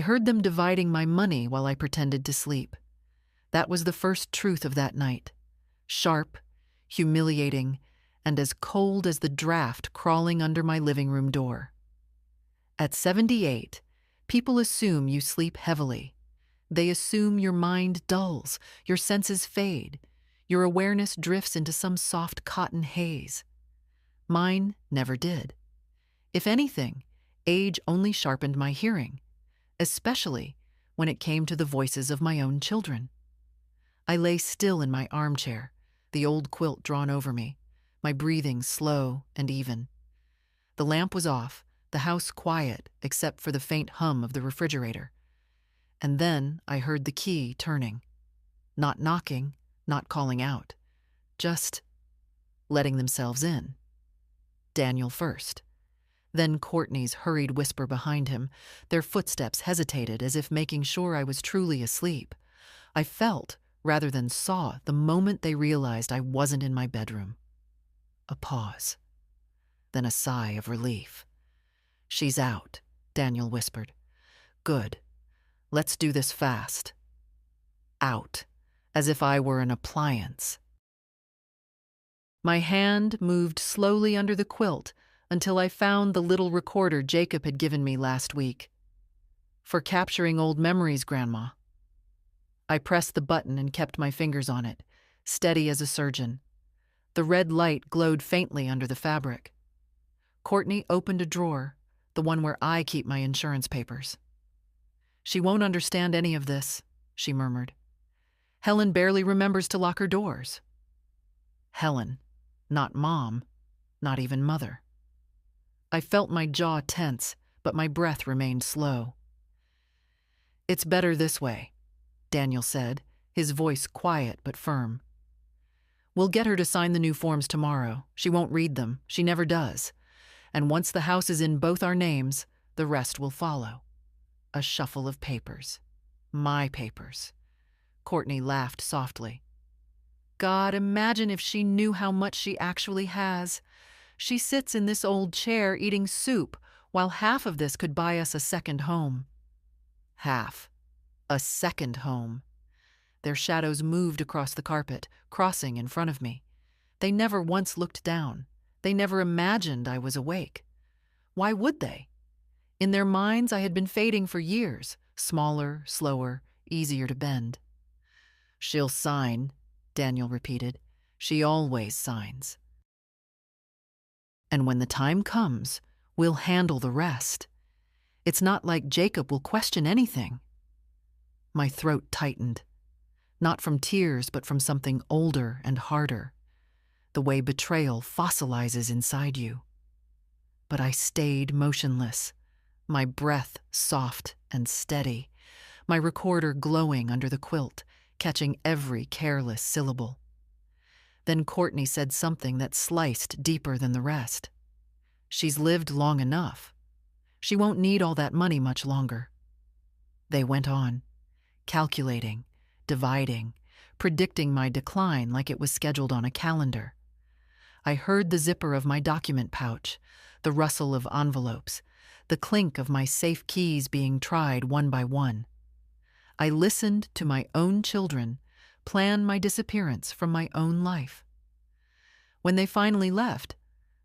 heard them dividing my money while I pretended to sleep. That was the first truth of that night. Sharp, humiliating, and as cold as the draft crawling under my living room door. At 78, people assume you sleep heavily. They assume your mind dulls, your senses fade, your awareness drifts into some soft cotton haze. Mine never did. If anything, age only sharpened my hearing, especially when it came to the voices of my own children. I lay still in my armchair, the old quilt drawn over me, my breathing slow and even. The lamp was off, the house quiet except for the faint hum of the refrigerator. And then I heard the key turning. Not knocking, not calling out, just letting themselves in. Daniel first. Then Courtney's hurried whisper behind him. Their footsteps hesitated as if making sure I was truly asleep. I felt, rather than saw, the moment they realized I wasn't in my bedroom. A pause. Then a sigh of relief. "She's out," Daniel whispered. "Good. Let's do this fast." Out, as if I were an appliance. My hand moved slowly under the quilt until I found the little recorder Jacob had given me last week. "For capturing old memories, Grandma." I pressed the button and kept my fingers on it, steady as a surgeon. The red light glowed faintly under the fabric. Courtney opened a drawer, the one where I keep my insurance papers. "She won't understand any of this," she murmured. "Helen barely remembers to lock her doors." Helen, not Mom, not even Mother. I felt my jaw tense, but my breath remained slow. "It's better this way," Daniel said, his voice quiet but firm. "We'll get her to sign the new forms tomorrow. She won't read them. She never does. And once the house is in both our names, the rest will follow." A shuffle of papers. My papers. Courtney laughed softly. "God, imagine if she knew how much she actually has. She sits in this old chair eating soup, while half of this could buy us a second home." Half. A second home. Their shadows moved across the carpet, crossing in front of me. They never once looked down. They never imagined I was awake. Why would they? In their minds, I had been fading for years, smaller, slower, easier to bend. "She'll sign," Daniel repeated. "She always signs. And when the time comes, we'll handle the rest. It's not like Jacob will question anything." My throat tightened. Not from tears, but from something older and harder. The way betrayal fossilizes inside you. But I stayed motionless, my breath soft and steady, my recorder glowing under the quilt, catching every careless syllable. Then Courtney said something that sliced deeper than the rest. "She's lived long enough. She won't need all that money much longer." They went on, calculating, dividing, predicting my decline like it was scheduled on a calendar. I heard the zipper of my document pouch, the rustle of envelopes, the clink of my safe keys being tried one by one. I listened to my own children plan my disappearance from my own life. When they finally left,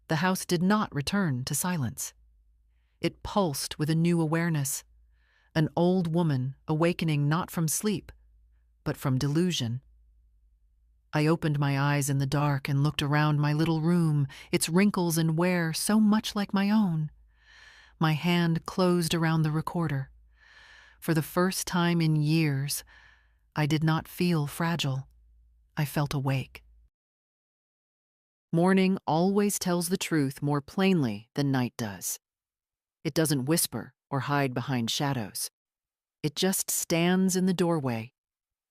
the house did not return to silence. It pulsed with a new awareness, an old woman awakening not from sleep, but from delusion. I opened my eyes in the dark and looked around my little room, its wrinkles and wear so much like my own. My hand closed around the recorder. For the first time in years, I did not feel fragile. I felt awake. Morning always tells the truth more plainly than night does. It doesn't whisper or hide behind shadows. It just stands in the doorway,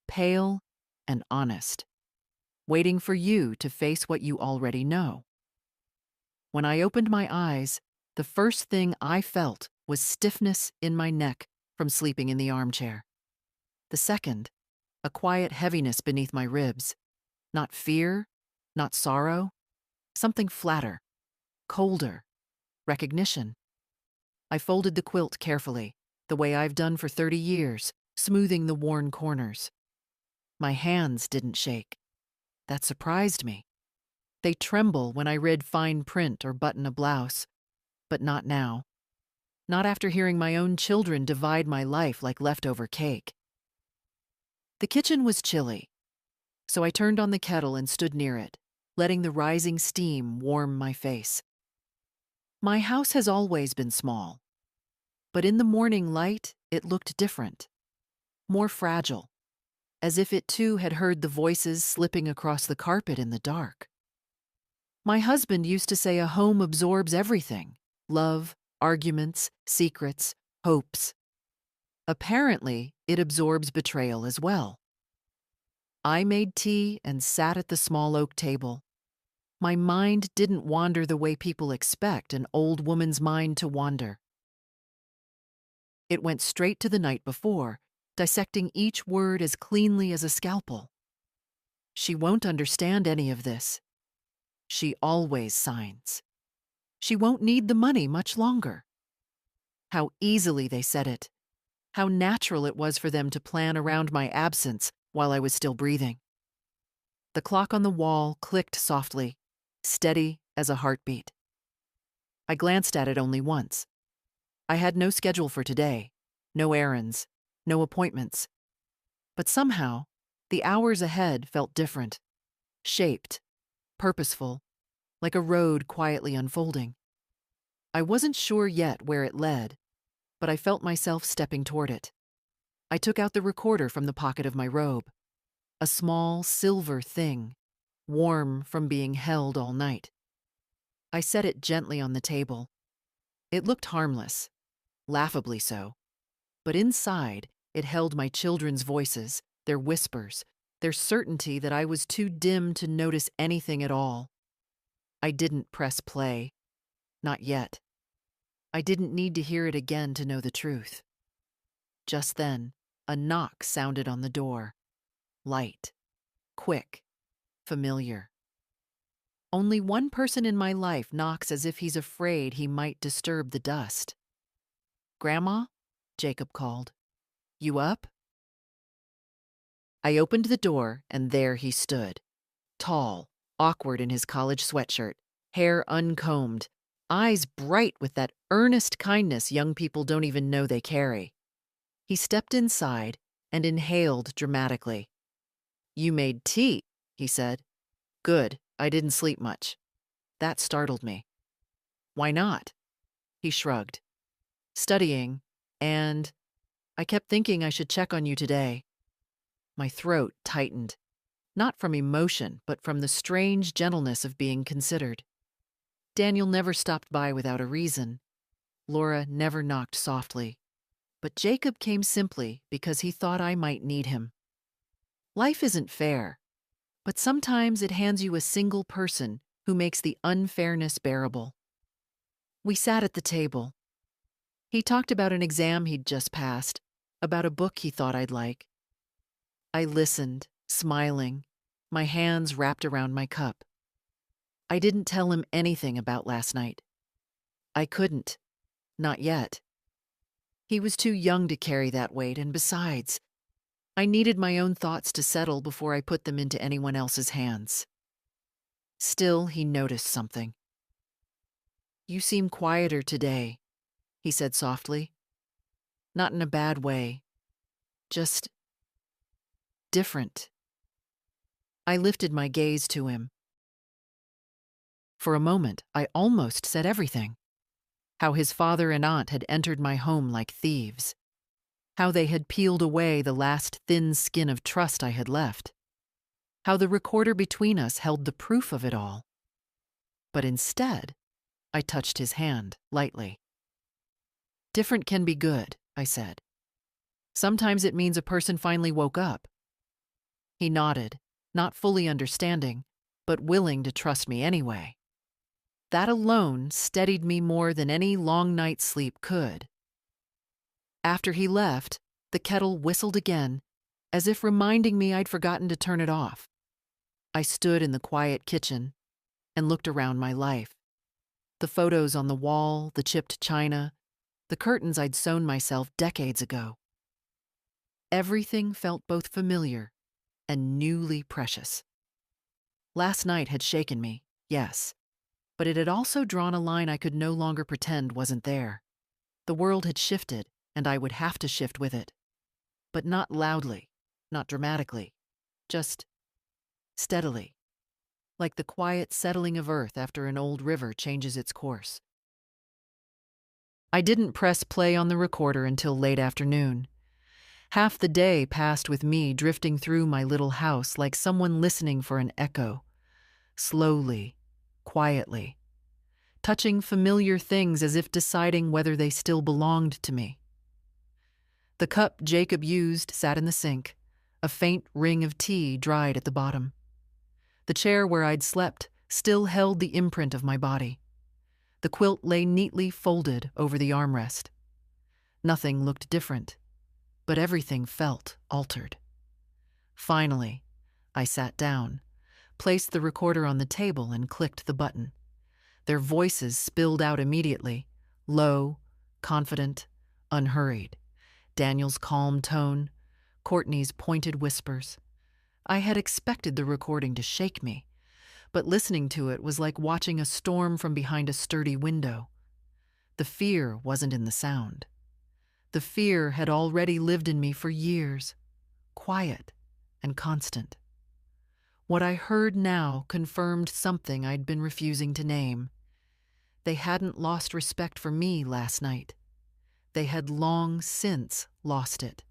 pale and honest, waiting for you to face what you already know. When I opened my eyes, the first thing I felt was stiffness in my neck from sleeping in the armchair. The second, a quiet heaviness beneath my ribs. Not fear, not sorrow, something flatter, colder, recognition. I folded the quilt carefully, the way I've done for 30 years, smoothing the worn corners. My hands didn't shake. That surprised me. They tremble when I read fine print or button a blouse, but not now. Not after hearing my own children divide my life like leftover cake. The kitchen was chilly, so I turned on the kettle and stood near it, letting the rising steam warm my face. My house has always been small, but in the morning light, it looked different, more fragile, as if it too had heard the voices slipping across the carpet in the dark. My husband used to say a home absorbs everything: love, arguments, secrets, hopes. Apparently, it absorbs betrayal as well. I made tea and sat at the small oak table. My mind didn't wander the way people expect an old woman's mind to wander. It went straight to the night before, dissecting each word as cleanly as a scalpel. She won't understand any of this. She always signs. She won't need the money much longer. How easily they said it. How natural it was for them to plan around my absence while I was still breathing. The clock on the wall clicked softly, steady as a heartbeat. I glanced at it only once. I had no schedule for today, no errands, no appointments. But somehow, the hours ahead felt different, shaped, purposeful, like a road quietly unfolding. I wasn't sure yet where it led, but I felt myself stepping toward it. I took out the recorder from the pocket of my robe, a small silver thing, warm from being held all night. I set it gently on the table. It looked harmless, laughably so, but inside it held my children's voices, their whispers, their certainty that I was too dim to notice anything at all. I didn't press play. Not yet. I didn't need to hear it again to know the truth. Just then, a knock sounded on the door. Light, quick, familiar. Only one person in my life knocks as if he's afraid he might disturb the dust. "Grandma?" Jacob called. "You up?" I opened the door, and there he stood. Tall, awkward in his college sweatshirt, hair uncombed, eyes bright with that earnest kindness young people don't even know they carry. He stepped inside and inhaled dramatically. "You made tea," he said. "Good, I didn't sleep much." That startled me. "Why not?" He shrugged. "Studying, and I kept thinking I should check on you today." My throat tightened, not from emotion, but from the strange gentleness of being considered. Daniel never stopped by without a reason. Laura never knocked softly. But Jacob came simply because he thought I might need him. Life isn't fair, but sometimes it hands you a single person who makes the unfairness bearable. We sat at the table. He talked about an exam he'd just passed, about a book he thought I'd like. I listened, smiling, my hands wrapped around my cup. I didn't tell him anything about last night. I couldn't. Not yet. He was too young to carry that weight, and besides, I needed my own thoughts to settle before I put them into anyone else's hands. Still, he noticed something. "You seem quieter today," he said softly. "Not in a bad way. Just different." I lifted my gaze to him. For a moment, I almost said everything. How his father and aunt had entered my home like thieves. How they had peeled away the last thin skin of trust I had left. How the recorder between us held the proof of it all. But instead, I touched his hand lightly. "Different can be good," I said. "Sometimes it means a person finally woke up." He nodded, not fully understanding, but willing to trust me anyway. That alone steadied me more than any long night's sleep could. After he left, the kettle whistled again, as if reminding me I'd forgotten to turn it off. I stood in the quiet kitchen and looked around my life. The photos on the wall, the chipped china, the curtains I'd sewn myself decades ago. Everything felt both familiar and newly precious. Last night had shaken me, yes, but it had also drawn a line I could no longer pretend wasn't there. The world had shifted, and I would have to shift with it. But not loudly, not dramatically, just steadily, like the quiet settling of earth after an old river changes its course. I didn't press play on the recorder until late afternoon. Half the day passed with me drifting through my little house like someone listening for an echo, slowly, quietly, touching familiar things as if deciding whether they still belonged to me. The cup Jacob used sat in the sink, a faint ring of tea dried at the bottom. The chair where I'd slept still held the imprint of my body. The quilt lay neatly folded over the armrest. Nothing looked different, but everything felt altered. Finally, I sat down, placed the recorder on the table, and clicked the button. Their voices spilled out immediately, low, confident, unhurried. Daniel's calm tone, Courtney's pointed whispers. I had expected the recording to shake me, but listening to it was like watching a storm from behind a sturdy window. The fear wasn't in the sound. The fear had already lived in me for years, quiet and constant. What I heard now confirmed something I'd been refusing to name. They hadn't lost respect for me last night. They had long since lost it.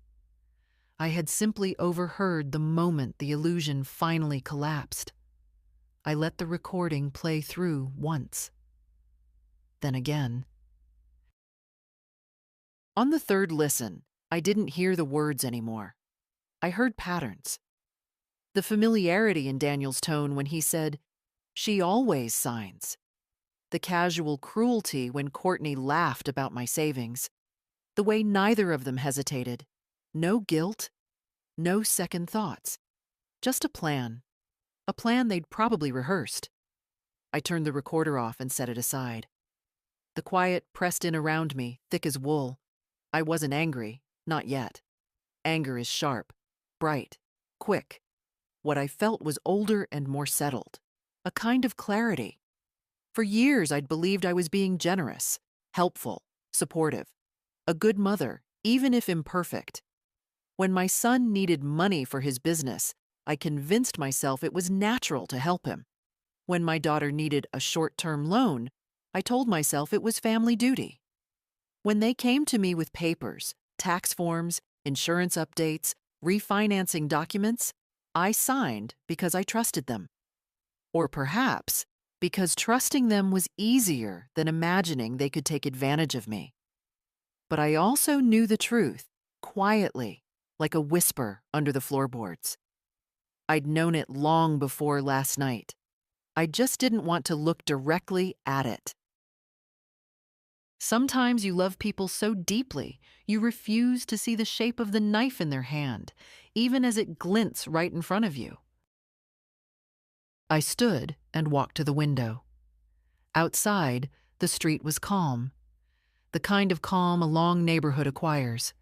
I had simply overheard the moment the illusion finally collapsed. I let the recording play through once. Then again. On the third listen, I didn't hear the words anymore. I heard patterns. The familiarity in Daniel's tone when he said, "She always signs." The casual cruelty when Courtney laughed about my savings. The way neither of them hesitated. No guilt, no second thoughts. Just a plan. A plan they'd probably rehearsed. I turned the recorder off and set it aside. The quiet pressed in around me, thick as wool. I wasn't angry, not yet. Anger is sharp, bright, quick. What I felt was older and more settled. A kind of clarity. For years I'd believed I was being generous, helpful, supportive. A good mother, even if imperfect. When my son needed money for his business, I convinced myself it was natural to help him. When my daughter needed a short-term loan, I told myself it was family duty. When they came to me with papers, tax forms, insurance updates, refinancing documents, I signed because I trusted them. Or perhaps because trusting them was easier than imagining they could take advantage of me. But I also knew the truth, quietly, like a whisper under the floorboards. I'd known it long before last night. I just didn't want to look directly at it. Sometimes you love people so deeply, you refuse to see the shape of the knife in their hand, even as it glints right in front of you. I stood and walked to the window. Outside, the street was calm. The kind of calm a long neighborhood acquires.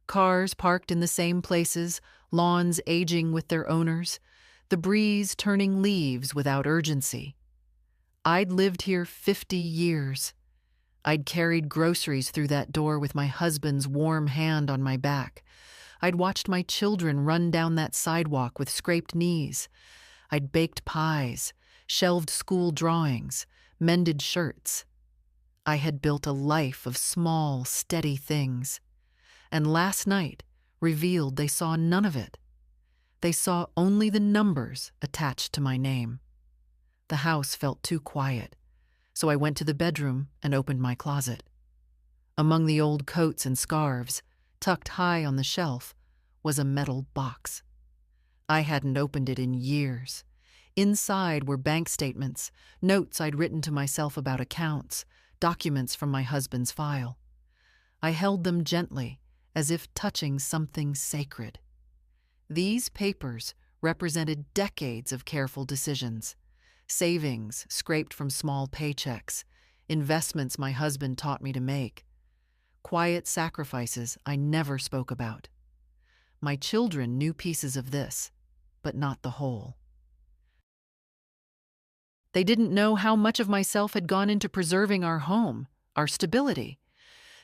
Cars parked in the same places, lawns aging with their owners, the breeze turning leaves without urgency. I'd lived here 50 years. I'd carried groceries through that door with my husband's warm hand on my back. I'd watched my children run down that sidewalk with scraped knees. I'd baked pies, shelved school drawings, mended shirts. I had built a life of small, steady things. And last night revealed they saw none of it. They saw only the numbers attached to my name. The house felt too quiet, so I went to the bedroom and opened my closet. Among the old coats and scarves, tucked high on the shelf, was a metal box. I hadn't opened it in years. Inside were bank statements, notes I'd written to myself about accounts, documents from my husband's file. I held them gently, as if touching something sacred. These papers represented decades of careful decisions, savings scraped from small paychecks, investments my husband taught me to make. quiet sacrifices I never spoke about. My children knew pieces of this, but not the whole. They didn't know how much of myself had gone into preserving our home, our stability.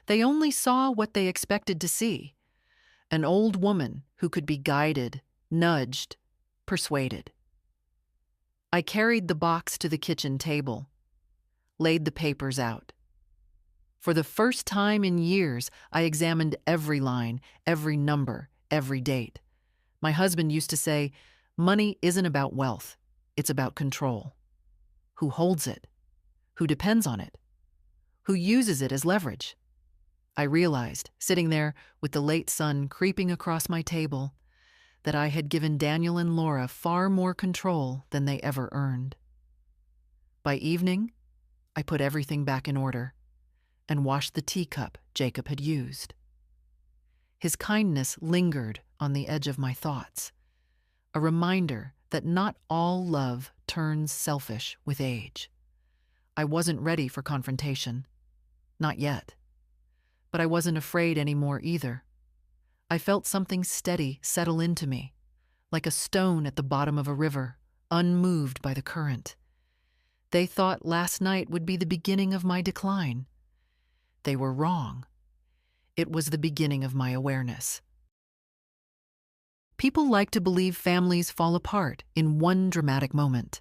They only saw what they expected to see: an old woman who could be guided, nudged, persuaded. I carried the box to the kitchen table, laid the papers out. For the first time in years, I examined every line, every number, every date. My husband used to say, "Money isn't about wealth, it's about control." Who holds it? Who depends on it? Who uses it as leverage? I realized, sitting there with the late sun creeping across my table, that I had given Daniel and Laura far more control than they ever earned. By evening, I put everything back in order and washed the teacup Jacob had used. His kindness lingered on the edge of my thoughts, a reminder that not all love turns selfish with age. I wasn't ready for confrontation. Not yet. But I wasn't afraid anymore either. I felt something steady settle into me, like a stone at the bottom of a river, unmoved by the current. They thought last night would be the beginning of my decline. They were wrong. It was the beginning of my awareness. People like to believe families fall apart in one dramatic moment: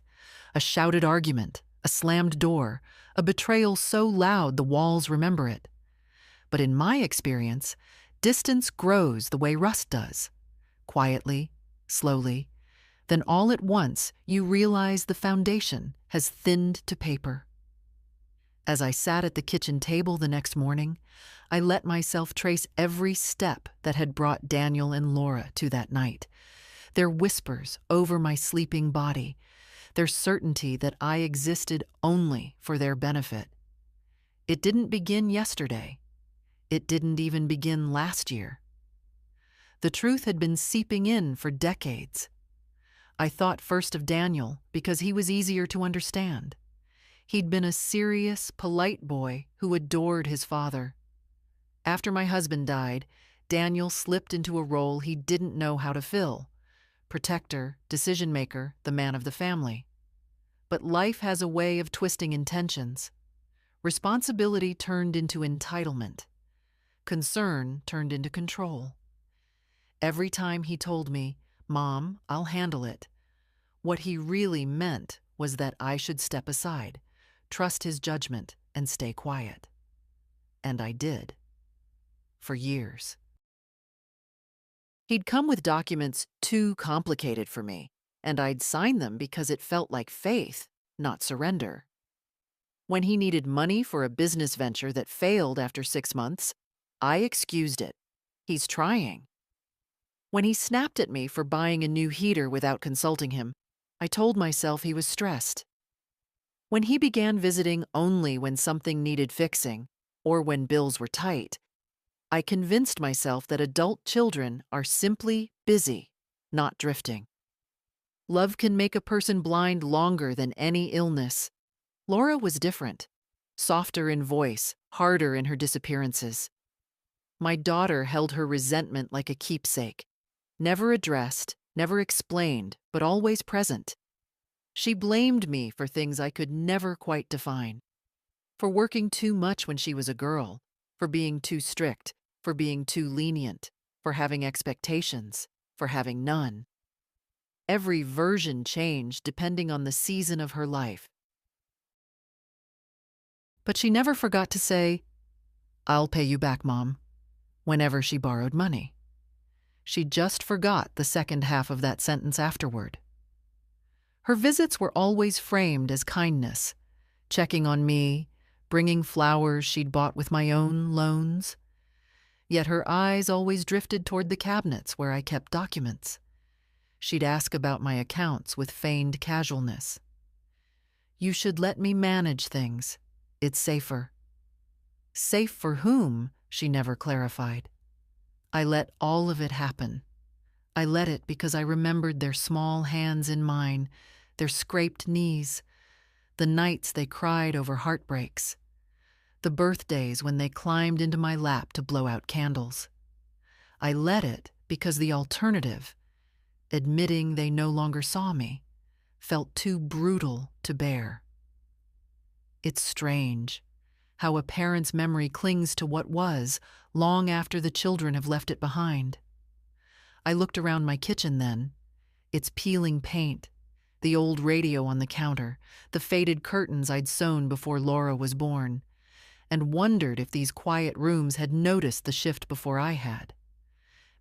a shouted argument, a slammed door, a betrayal so loud the walls remember it. But in my experience, distance grows the way rust does, quietly, slowly. Then all at once you realize the foundation has thinned to paper. As I sat at the kitchen table the next morning, I let myself trace every step that had brought Daniel and Laura to that night. Their whispers over my sleeping body, their certainty that I existed only for their benefit. It didn't begin yesterday. It didn't even begin last year. The truth had been seeping in for decades. I thought first of Daniel because he was easier to understand. He'd been a serious, polite boy who adored his father. After my husband died, Daniel slipped into a role he didn't know how to fill: protector, decision-maker, the man of the family. But life has a way of twisting intentions. Responsibility turned into entitlement. Concern turned into control. Every time he told me, "Mom, I'll handle it," what he really meant was that I should step aside, trust his judgment, and stay quiet. And I did. For years. He'd come with documents too complicated for me, and I'd sign them because it felt like faith, not surrender. When he needed money for a business venture that failed after 6 months, I excused it. He's trying. When he snapped at me for buying a new heater without consulting him, I told myself he was stressed. When he began visiting only when something needed fixing, or when bills were tight, I convinced myself that adult children are simply busy, not drifting. Love can make a person blind longer than any illness. Laura was different, softer in voice, harder in her disappearances. My daughter held her resentment like a keepsake, never addressed, never explained, but always present. She blamed me for things I could never quite define. For working too much when she was a girl, for being too strict, for being too lenient, for having expectations, for having none. Every version changed depending on the season of her life. But she never forgot to say, "I'll pay you back, Mom," whenever she borrowed money. She just forgot the second half of that sentence afterward. Her visits were always framed as kindness, checking on me, bringing flowers she'd bought with my own loans. Yet her eyes always drifted toward the cabinets where I kept documents. She'd ask about my accounts with feigned casualness. "You should let me manage things. It's safer." Safe for whom, she never clarified. I let all of it happen. I let it because I remembered their small hands in mine, their scraped knees, the nights they cried over heartbreaks, The birthdays when they climbed into my lap to blow out candles. I let it because the alternative, admitting they no longer saw me, felt too brutal to bear. It's strange how a parent's memory clings to what was long after the children have left it behind. I looked around my kitchen then, its peeling paint, the old radio on the counter, the faded curtains I'd sewn before Laura was born, and wondered if these quiet rooms had noticed the shift before I had.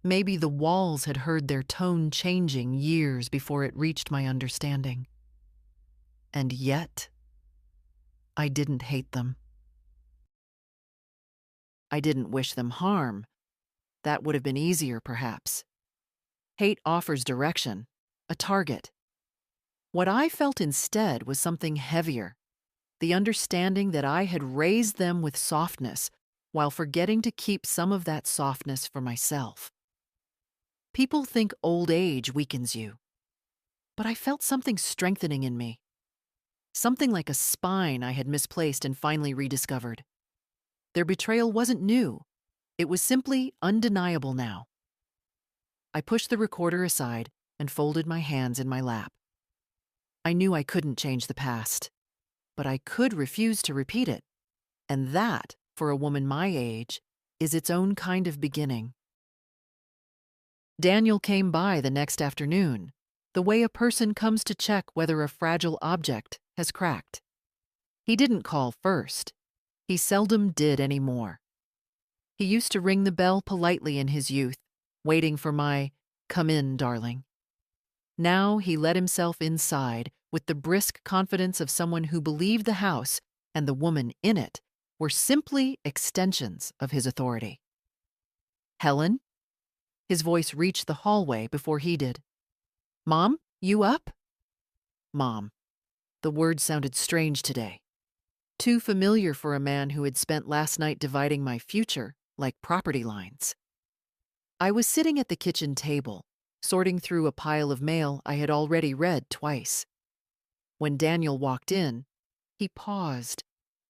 Maybe the walls had heard their tone changing years before it reached my understanding. And yet, I didn't hate them. I didn't wish them harm. That would have been easier, perhaps. Hate offers direction, a target. What I felt instead was something heavier, the understanding that I had raised them with softness while forgetting to keep some of that softness for myself. People think old age weakens you, but I felt something strengthening in me. Something like a spine I had misplaced and finally rediscovered. Their betrayal wasn't new. It was simply undeniable now. I pushed the recorder aside and folded my hands in my lap. I knew I couldn't change the past, but I could refuse to repeat it. And that, for a woman my age, is its own kind of beginning. Daniel came by the next afternoon, the way a person comes to check whether a fragile object has cracked. He didn't call first. He seldom did anymore. He used to ring the bell politely in his youth, waiting for my, "Come in, darling." Now he let himself inside with the brisk confidence of someone who believed the house and the woman in it were simply extensions of his authority. "Helen?" His voice reached the hallway before he did. "Mom, you up?" Mom. The word sounded strange today. Too familiar for a man who had spent last night dividing my future like property lines. I was sitting at the kitchen table, sorting through a pile of mail I had already read twice. When Daniel walked in, he paused,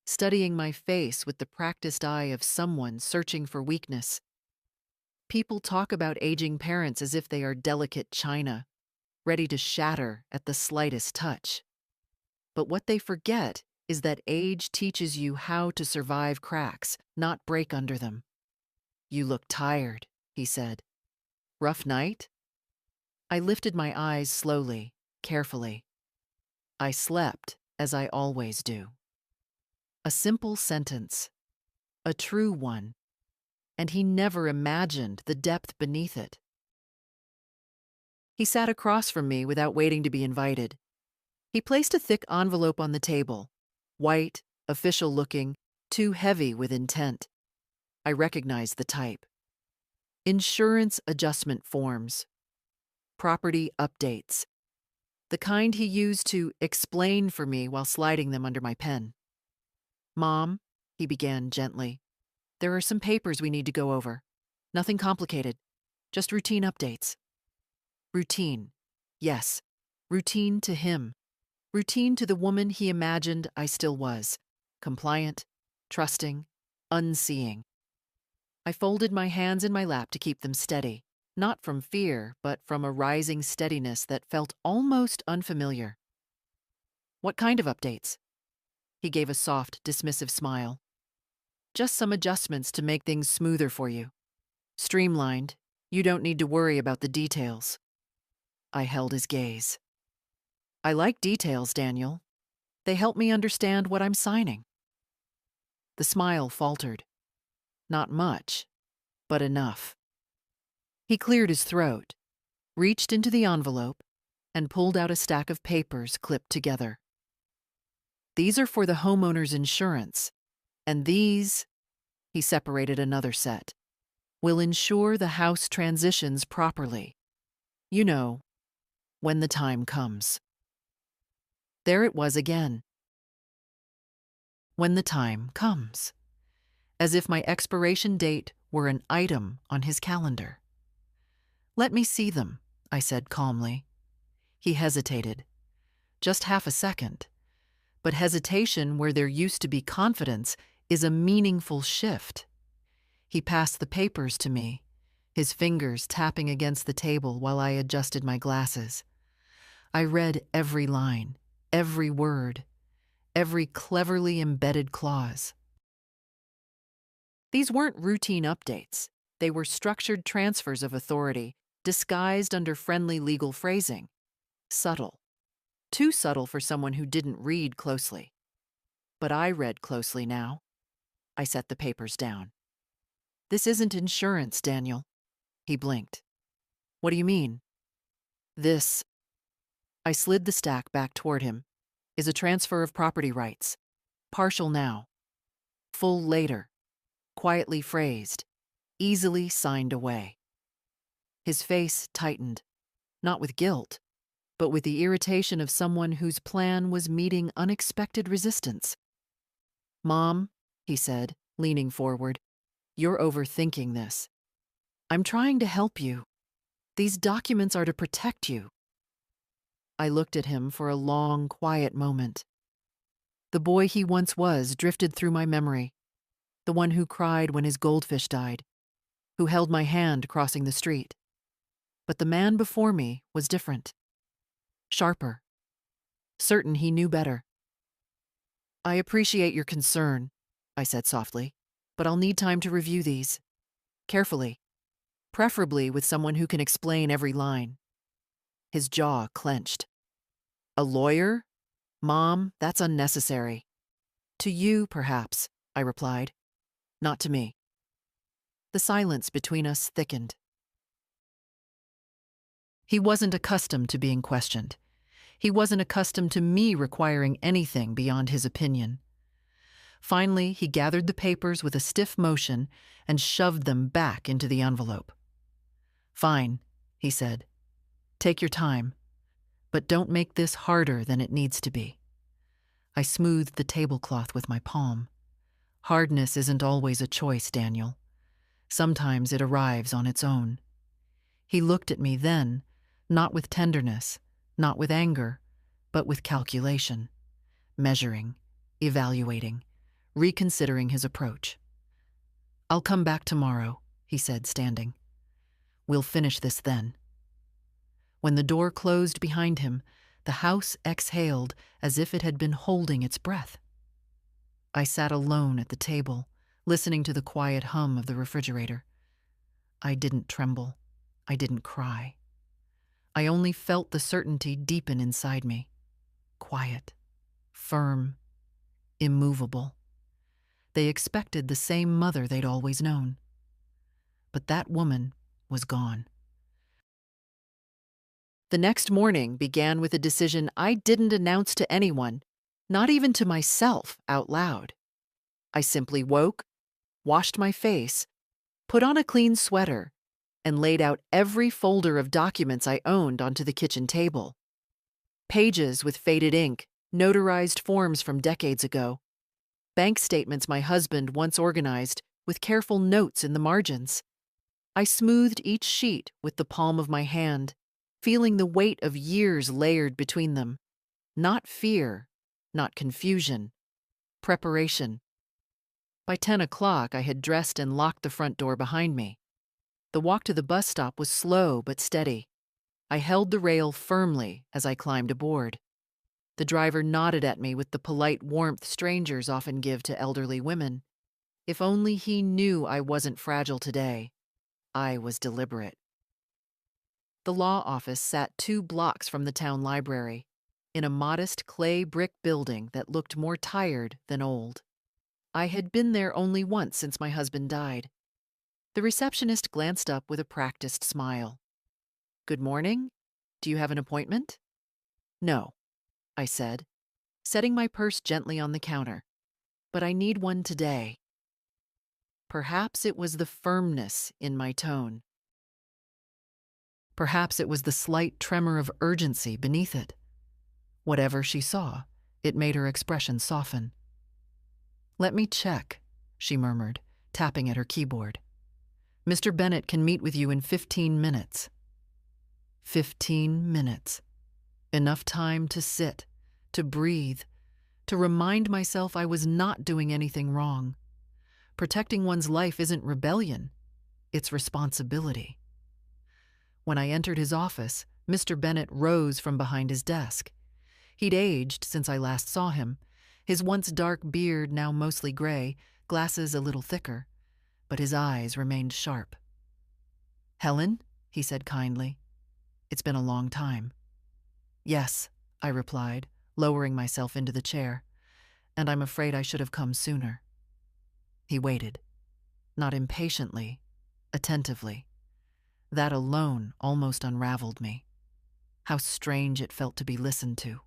studying my face with the practiced eye of someone searching for weakness. People talk about aging parents as if they are delicate china, ready to shatter at the slightest touch. But what they forget is that age teaches you how to survive cracks, not break under them. "You look tired," he said. "Rough night?" I lifted my eyes slowly, carefully. I slept, as I always do. A simple sentence, a true one, and he never imagined the depth beneath it. He sat across from me without waiting to be invited. He placed a thick envelope on the table, white, official-looking, too heavy with intent. I recognized the type. Insurance adjustment forms. Property updates. The kind he used to explain for me while sliding them under my pen. "Mom," he began gently, "there are some papers we need to go over. Nothing complicated. Just routine updates." Routine. Yes. Routine to him. Routine to the woman he imagined I still was. Compliant, trusting, unseeing. I folded my hands in my lap to keep them steady, not from fear, but from a rising steadiness that felt almost unfamiliar. "What kind of updates?" He gave a soft, dismissive smile. "Just some adjustments to make things smoother for you. Streamlined. You don't need to worry about the details." I held his gaze. "I like details, Daniel. They help me understand what I'm signing." The smile faltered. Not much, but enough. He cleared his throat, reached into the envelope, and pulled out a stack of papers clipped together. "These are for the homeowner's insurance, and these," he separated another set, "will ensure the house transitions properly. You know, when the time comes." There it was again. When the time comes. As if my expiration date were an item on his calendar. "Let me see them," I said calmly. He hesitated. Just half a second. But hesitation where there used to be confidence is a meaningful shift. He passed the papers to me, his fingers tapping against the table while I adjusted my glasses. I read every line, every word, every cleverly embedded clause. These weren't routine updates. They were structured transfers of authority, disguised under friendly legal phrasing. Subtle. Too subtle for someone who didn't read closely. But I read closely now. I set the papers down. This isn't insurance, Daniel. He blinked. What do you mean? This, I slid the stack back toward him, is a transfer of property rights. Partial now. Full later. Quietly phrased. Easily signed away. His face tightened, not with guilt, but with the irritation of someone whose plan was meeting unexpected resistance. Mom, he said, leaning forward, you're overthinking this. I'm trying to help you. These documents are to protect you. I looked at him for a long, quiet moment. The boy he once was drifted through my memory, the one who cried when his goldfish died, who held my hand crossing the street. But the man before me was different. Sharper. Certain he knew better. I appreciate your concern, I said softly, but I'll need time to review these. Carefully. Preferably with someone who can explain every line. His jaw clenched. A lawyer? Mom, that's unnecessary. To you, perhaps, I replied. Not to me. The silence between us thickened. He wasn't accustomed to being questioned. He wasn't accustomed to me requiring anything beyond his opinion. Finally, he gathered the papers with a stiff motion and shoved them back into the envelope. Fine, he said. Take your time, but don't make this harder than it needs to be. I smoothed the tablecloth with my palm. Hardness isn't always a choice, Daniel. Sometimes it arrives on its own. He looked at me then, not with tenderness, not with anger, but with calculation, measuring, evaluating, reconsidering his approach. I'll come back tomorrow, he said, standing. We'll finish this then. When the door closed behind him, the house exhaled as if it had been holding its breath. I sat alone at the table, listening to the quiet hum of the refrigerator. I didn't tremble. I didn't cry. I only felt the certainty deepen inside me. Quiet, firm, immovable. They expected the same mother they'd always known. But that woman was gone. The next morning began with a decision I didn't announce to anyone, not even to myself out loud. I simply woke, washed my face, put on a clean sweater, and laid out every folder of documents I owned onto the kitchen table. Pages with faded ink, notarized forms from decades ago, bank statements my husband once organized with careful notes in the margins. I smoothed each sheet with the palm of my hand, feeling the weight of years layered between them. Not fear, not confusion, preparation. By 10 o'clock, I had dressed and locked the front door behind me. The walk to the bus stop was slow but steady. I held the rail firmly as I climbed aboard. The driver nodded at me with the polite warmth strangers often give to elderly women. If only he knew I wasn't fragile today. I was deliberate. The law office sat 2 blocks from the town library, in a modest clay brick building that looked more tired than old. I had been there only once since my husband died. The receptionist glanced up with a practiced smile. Good morning. Do you have an appointment? No, I said, setting my purse gently on the counter. But I need one today. Perhaps it was the firmness in my tone. Perhaps it was the slight tremor of urgency beneath it. Whatever she saw, it made her expression soften. Let me check, she murmured, tapping at her keyboard. Mr. Bennett can meet with you in 15 minutes. 15 minutes. Enough time to sit, to breathe, to remind myself I was not doing anything wrong. Protecting one's life isn't rebellion, it's responsibility. When I entered his office, Mr. Bennett rose from behind his desk. He'd aged since I last saw him, his once dark beard now mostly gray, glasses a little thicker, but his eyes remained sharp. "Helen?" he said kindly. "It's been a long time." "Yes," I replied, lowering myself into the chair, "and I'm afraid I should have come sooner." He waited, not impatiently, attentively. That alone almost unraveled me. How strange it felt to be listened to.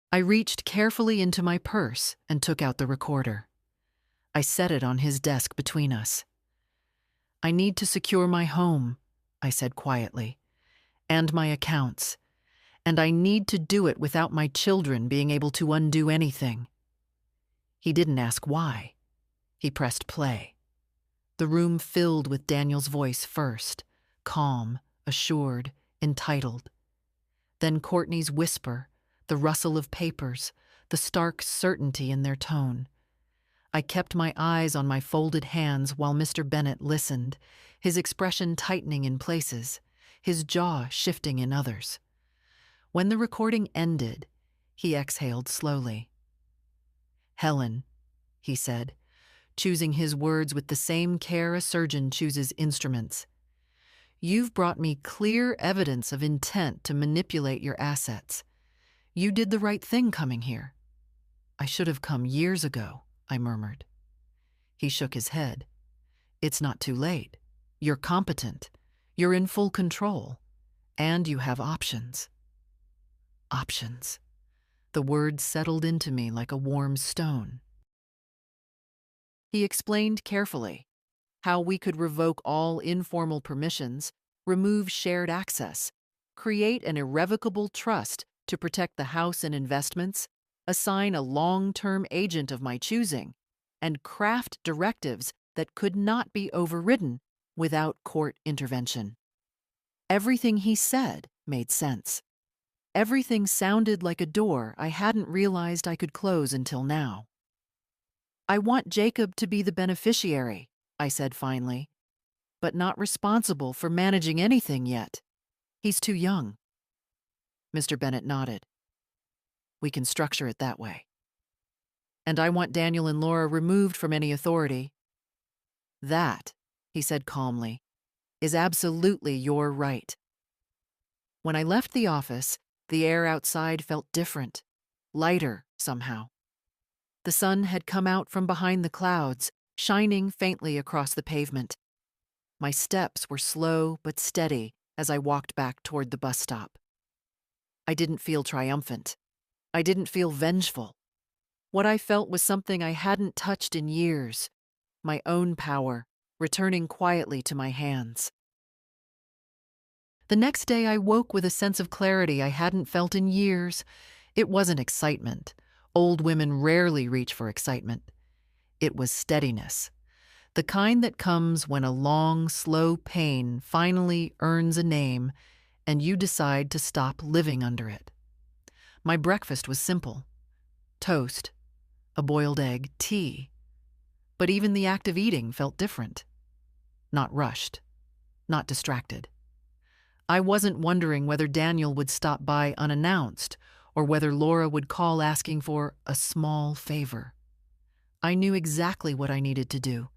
I reached carefully into my purse and took out the recorder. I set it on his desk between us. "I need to secure my home," I said quietly, "and my accounts, and I need to do it without my children being able to undo anything." He didn't ask why. He pressed play. The room filled with Daniel's voice first, calm, assured, entitled. Then Courtney's whisper, the rustle of papers, the stark certainty in their tone. I kept my eyes on my folded hands while Mr. Bennett listened, his expression tightening in places, his jaw shifting in others. When the recording ended, he exhaled slowly. "Helen," he said, choosing his words with the same care a surgeon chooses instruments, "you've brought me clear evidence of intent to manipulate your assets. You did the right thing coming here." "I should have come years ago," I murmured. He shook his head. "It's not too late. You're competent. You're in full control. And you have options." Options. The word settled into me like a warm stone. He explained carefully how we could revoke all informal permissions, remove shared access, create an irrevocable trust to protect the house and investments, assign a long-term agent of my choosing, and craft directives that could not be overridden without court intervention. Everything he said made sense. Everything sounded like a door I hadn't realized I could close until now. "I want Jacob to be the beneficiary," I said finally, "but not responsible for managing anything yet. He's too young." Mr. Bennett nodded. "We can structure it that way." "And I want Daniel and Laura removed from any authority." "That," he said calmly, "is absolutely your right." When I left the office, the air outside felt different, lighter somehow. The sun had come out from behind the clouds, shining faintly across the pavement. My steps were slow but steady as I walked back toward the bus stop. I didn't feel triumphant. I didn't feel vengeful. What I felt was something I hadn't touched in years, my own power, returning quietly to my hands. The next day I woke with a sense of clarity I hadn't felt in years. It wasn't excitement. Old women rarely reach for excitement. It was steadiness, the kind that comes when a long, slow pain finally earns a name and you decide to stop living under it. My breakfast was simple: toast, a boiled egg, tea. But even the act of eating felt different. Not rushed, not distracted. I wasn't wondering whether Daniel would stop by unannounced or whether Laura would call asking for a small favor. I knew exactly what I needed to do,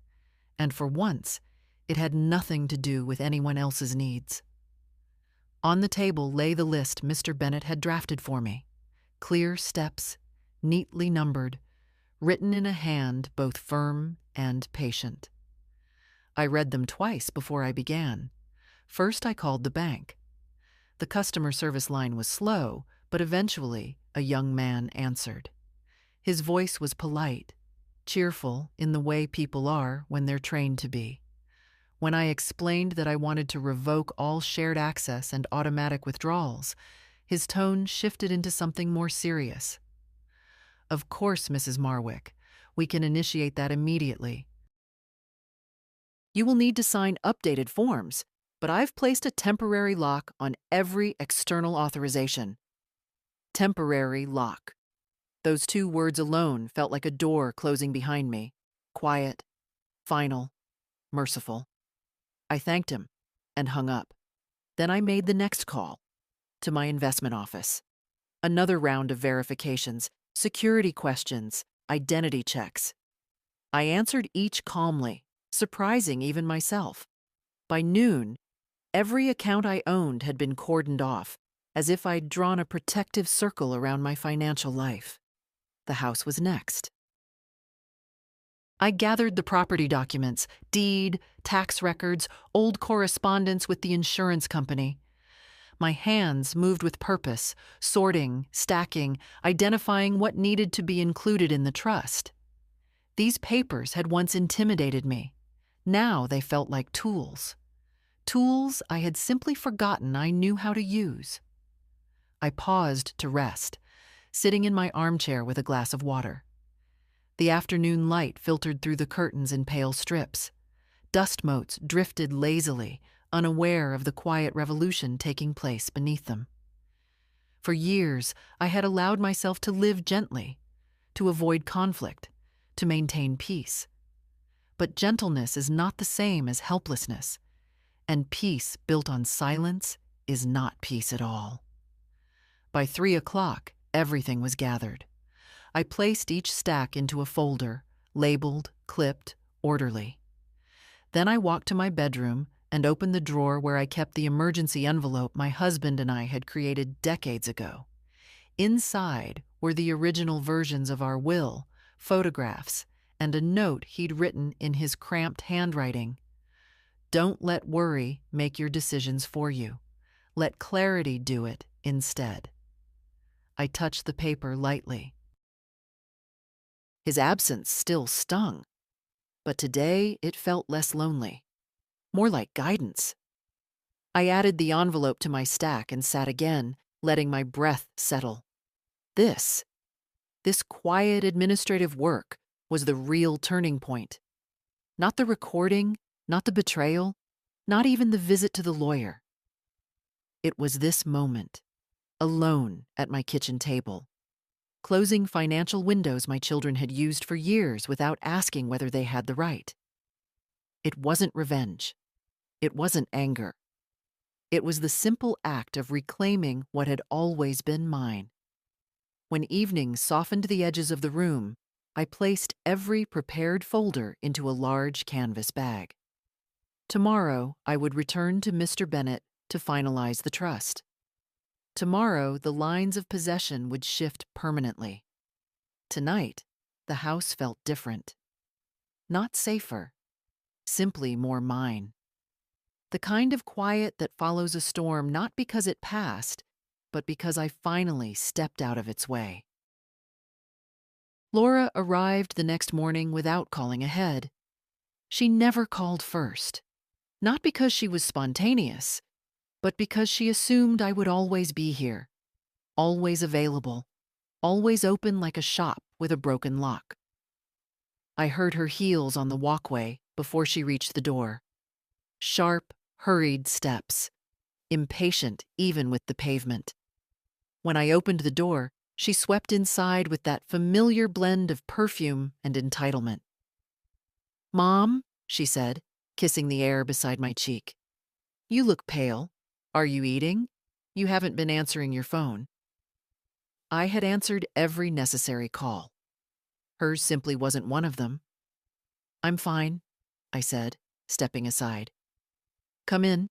and for once, it had nothing to do with anyone else's needs. On the table lay the list Mr. Bennett had drafted for me. Clear steps, neatly numbered, written in a hand both firm and patient. I read them twice before I began. First, I called the bank. The customer service line was slow, but eventually a young man answered. His voice was polite, cheerful in the way people are when they're trained to be. When I explained that I wanted to revoke all shared access and automatic withdrawals, his tone shifted into something more serious. "Of course, Mrs. Marwick, we can initiate that immediately. You will need to sign updated forms, but I've placed a temporary lock on every external authorization." Temporary lock. Those two words alone felt like a door closing behind me. quiet, final, merciful. I thanked him and hung up. Then I made the next call to my investment office. Another round of verifications, security questions, identity checks. I answered each calmly, surprising even myself. By noon, every account I owned had been cordoned off, as if I'd drawn a protective circle around my financial life. The house was next. I gathered the property documents, deed, tax records, old correspondence with the insurance company. My hands moved with purpose, sorting, stacking, identifying what needed to be included in the trust. These papers had once intimidated me. Now they felt like tools. Tools I had simply forgotten I knew how to use. I paused to rest, sitting in my armchair with a glass of water. The afternoon light filtered through the curtains in pale strips. Dust motes drifted lazily, unaware of the quiet revolution taking place beneath them. For years, I had allowed myself to live gently, to avoid conflict, to maintain peace. But gentleness is not the same as helplessness, and peace built on silence is not peace at all. By 3 o'clock, everything was gathered. I placed each stack into a folder, labeled, clipped, orderly. Then I walked to my bedroom and opened the drawer where I kept the emergency envelope my husband and I had created decades ago. Inside were the original versions of our will, photographs, and a note he'd written in his cramped handwriting. Don't let worry make your decisions for you. Let clarity do it instead. I touched the paper lightly. His absence still stung, but today it felt less lonely, more like guidance. I added the envelope to my stack and sat again, letting my breath settle. This quiet administrative work was the real turning point. Not the recording, not the betrayal, not even the visit to the lawyer. It was this moment, alone at my kitchen table, closing financial windows my children had used for years without asking whether they had the right. It wasn't revenge. It wasn't anger. It was the simple act of reclaiming what had always been mine. When evening softened the edges of the room, I placed every prepared folder into a large canvas bag. Tomorrow, I would return to Mr. Bennett to finalize the trust. Tomorrow, the lines of possession would shift permanently. Tonight, the house felt different. Not safer, simply more mine. The kind of quiet that follows a storm not because it passed, but because I finally stepped out of its way. Laura arrived the next morning without calling ahead. She never called first, not because she was spontaneous, but because she assumed I would always be here, always available, always open like a shop with a broken lock. I heard her heels on the walkway before she reached the door. Sharp, hurried steps, impatient even with the pavement. When I opened the door, she swept inside with that familiar blend of perfume and entitlement. "Mom," she said, kissing the air beside my cheek. "You look pale. Are you eating? You haven't been answering your phone." I had answered every necessary call. Hers simply wasn't one of them. "I'm fine," I said, stepping aside. "Come in."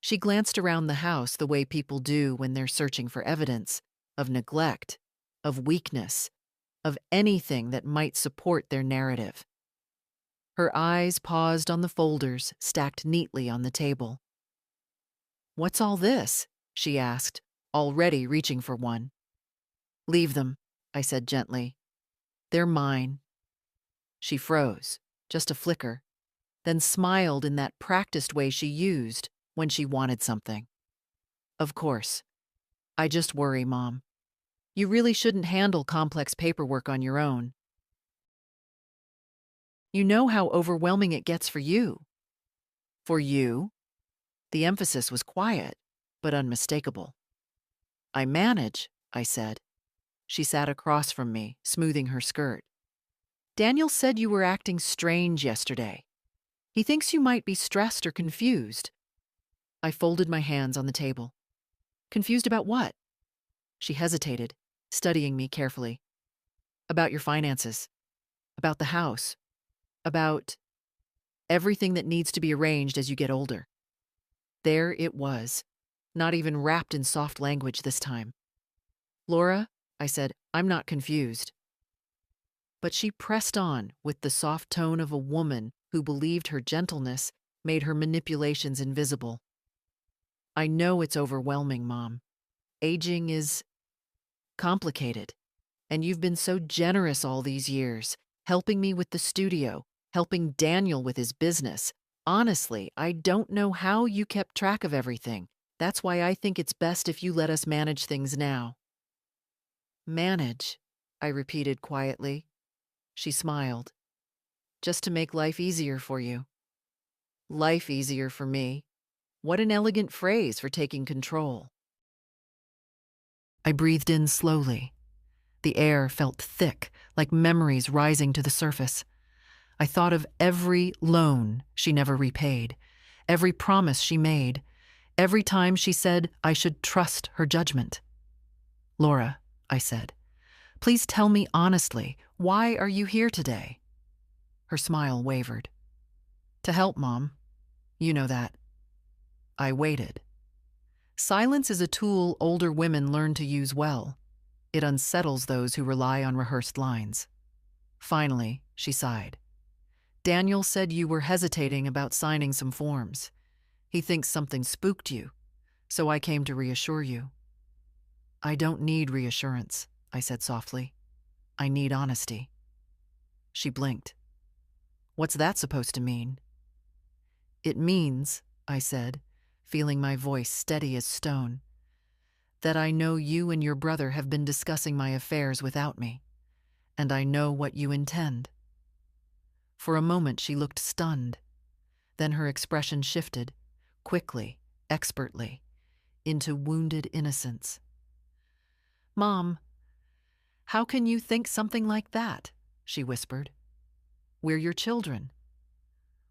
She glanced around the house the way people do when they're searching for evidence of neglect, of weakness, of anything that might support their narrative. Her eyes paused on the folders stacked neatly on the table. "What's all this?" she asked, already reaching for one. "Leave them," I said gently. "They're mine." She froze, just a flicker, then smiled in that practiced way she used when she wanted something. "Of course. I just worry, Mom. You really shouldn't handle complex paperwork on your own. You know how overwhelming it gets for you." "For you?" The emphasis was quiet, but unmistakable. "I manage," I said. She sat across from me, smoothing her skirt. Daniel said you were acting strange yesterday. He thinks you might be stressed or confused. I folded my hands on the table. Confused about what? She hesitated, studying me carefully. About your finances. About the house. About everything that needs to be arranged as you get older. There it was, not even wrapped in soft language this time. Laura, I said, I'm not confused. But she pressed on with the soft tone of a woman who believed her gentleness made her manipulations invisible. I know it's overwhelming, Mom. Aging is complicated, and you've been so generous all these years, helping me with the studio, helping Daniel with his business. Honestly, I don't know how you kept track of everything. That's why I think it's best if you let us manage things now. Manage, I repeated quietly. She smiled. Just to make life easier for you. Life easier for me. What an elegant phrase for taking control. I breathed in slowly. The air felt thick, like memories rising to the surface. I thought of every loan she never repaid, every promise she made, every time she said I should trust her judgment. Laura, I said, please tell me honestly, why are you here today? Her smile wavered. To help, Mom. You know that. I waited. Silence is a tool older women learn to use well. It unsettles those who rely on rehearsed lines. Finally, she sighed. Daniel said you were hesitating about signing some forms. He thinks something spooked you, so I came to reassure you. I don't need reassurance, I said softly. I need honesty. She blinked. What's that supposed to mean? It means, I said, feeling my voice steady as stone, that I know you and your brother have been discussing my affairs without me, and I know what you intend. For a moment she looked stunned. Then her expression shifted, quickly, expertly, into wounded innocence. Mom, how can you think something like that? She whispered. We're your children.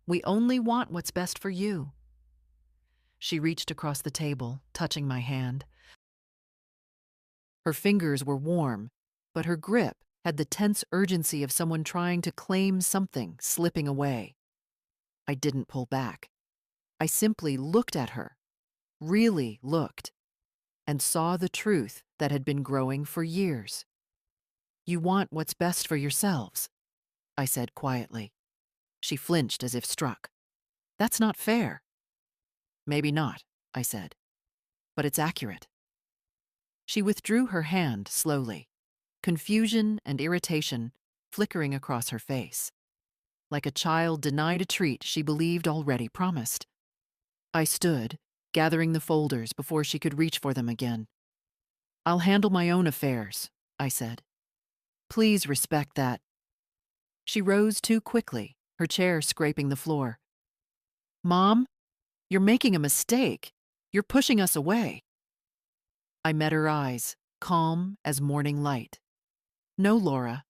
We only want what's best for you. She reached across the table, touching my hand. Her fingers were warm, but her grip had the tense urgency of someone trying to claim something slipping away. I didn't pull back. I simply looked at her, really looked, and saw the truth that had been growing for years. You want what's best for yourselves, I said quietly. She flinched as if struck. That's not fair. Maybe not, I said, but it's accurate. She withdrew her hand slowly, confusion and irritation flickering across her face. Like a child denied a treat she believed already promised. I stood, gathering the folders before she could reach for them again. I'll handle my own affairs, I said. Please respect that. She rose too quickly, her chair scraping the floor. Mom, you're making a mistake. You're pushing us away. I met her eyes, calm as morning light. No, Laura.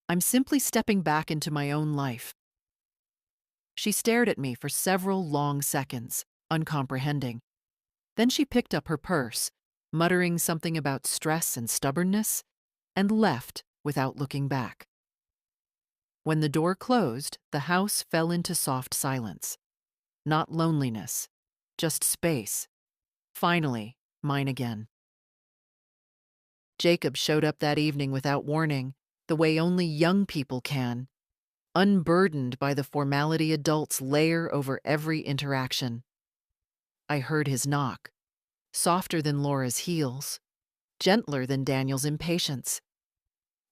I'm simply stepping back into my own life. She stared at me for several long seconds, uncomprehending. Then she picked up her purse, muttering something about stress and stubbornness, and left without looking back. When the door closed, the house fell into soft silence. Not loneliness, just space. Finally, mine again. Jacob showed up that evening without warning, the way only young people can, unburdened by the formality adults layer over every interaction. I heard his knock, softer than Laura's heels, gentler than Daniel's impatience.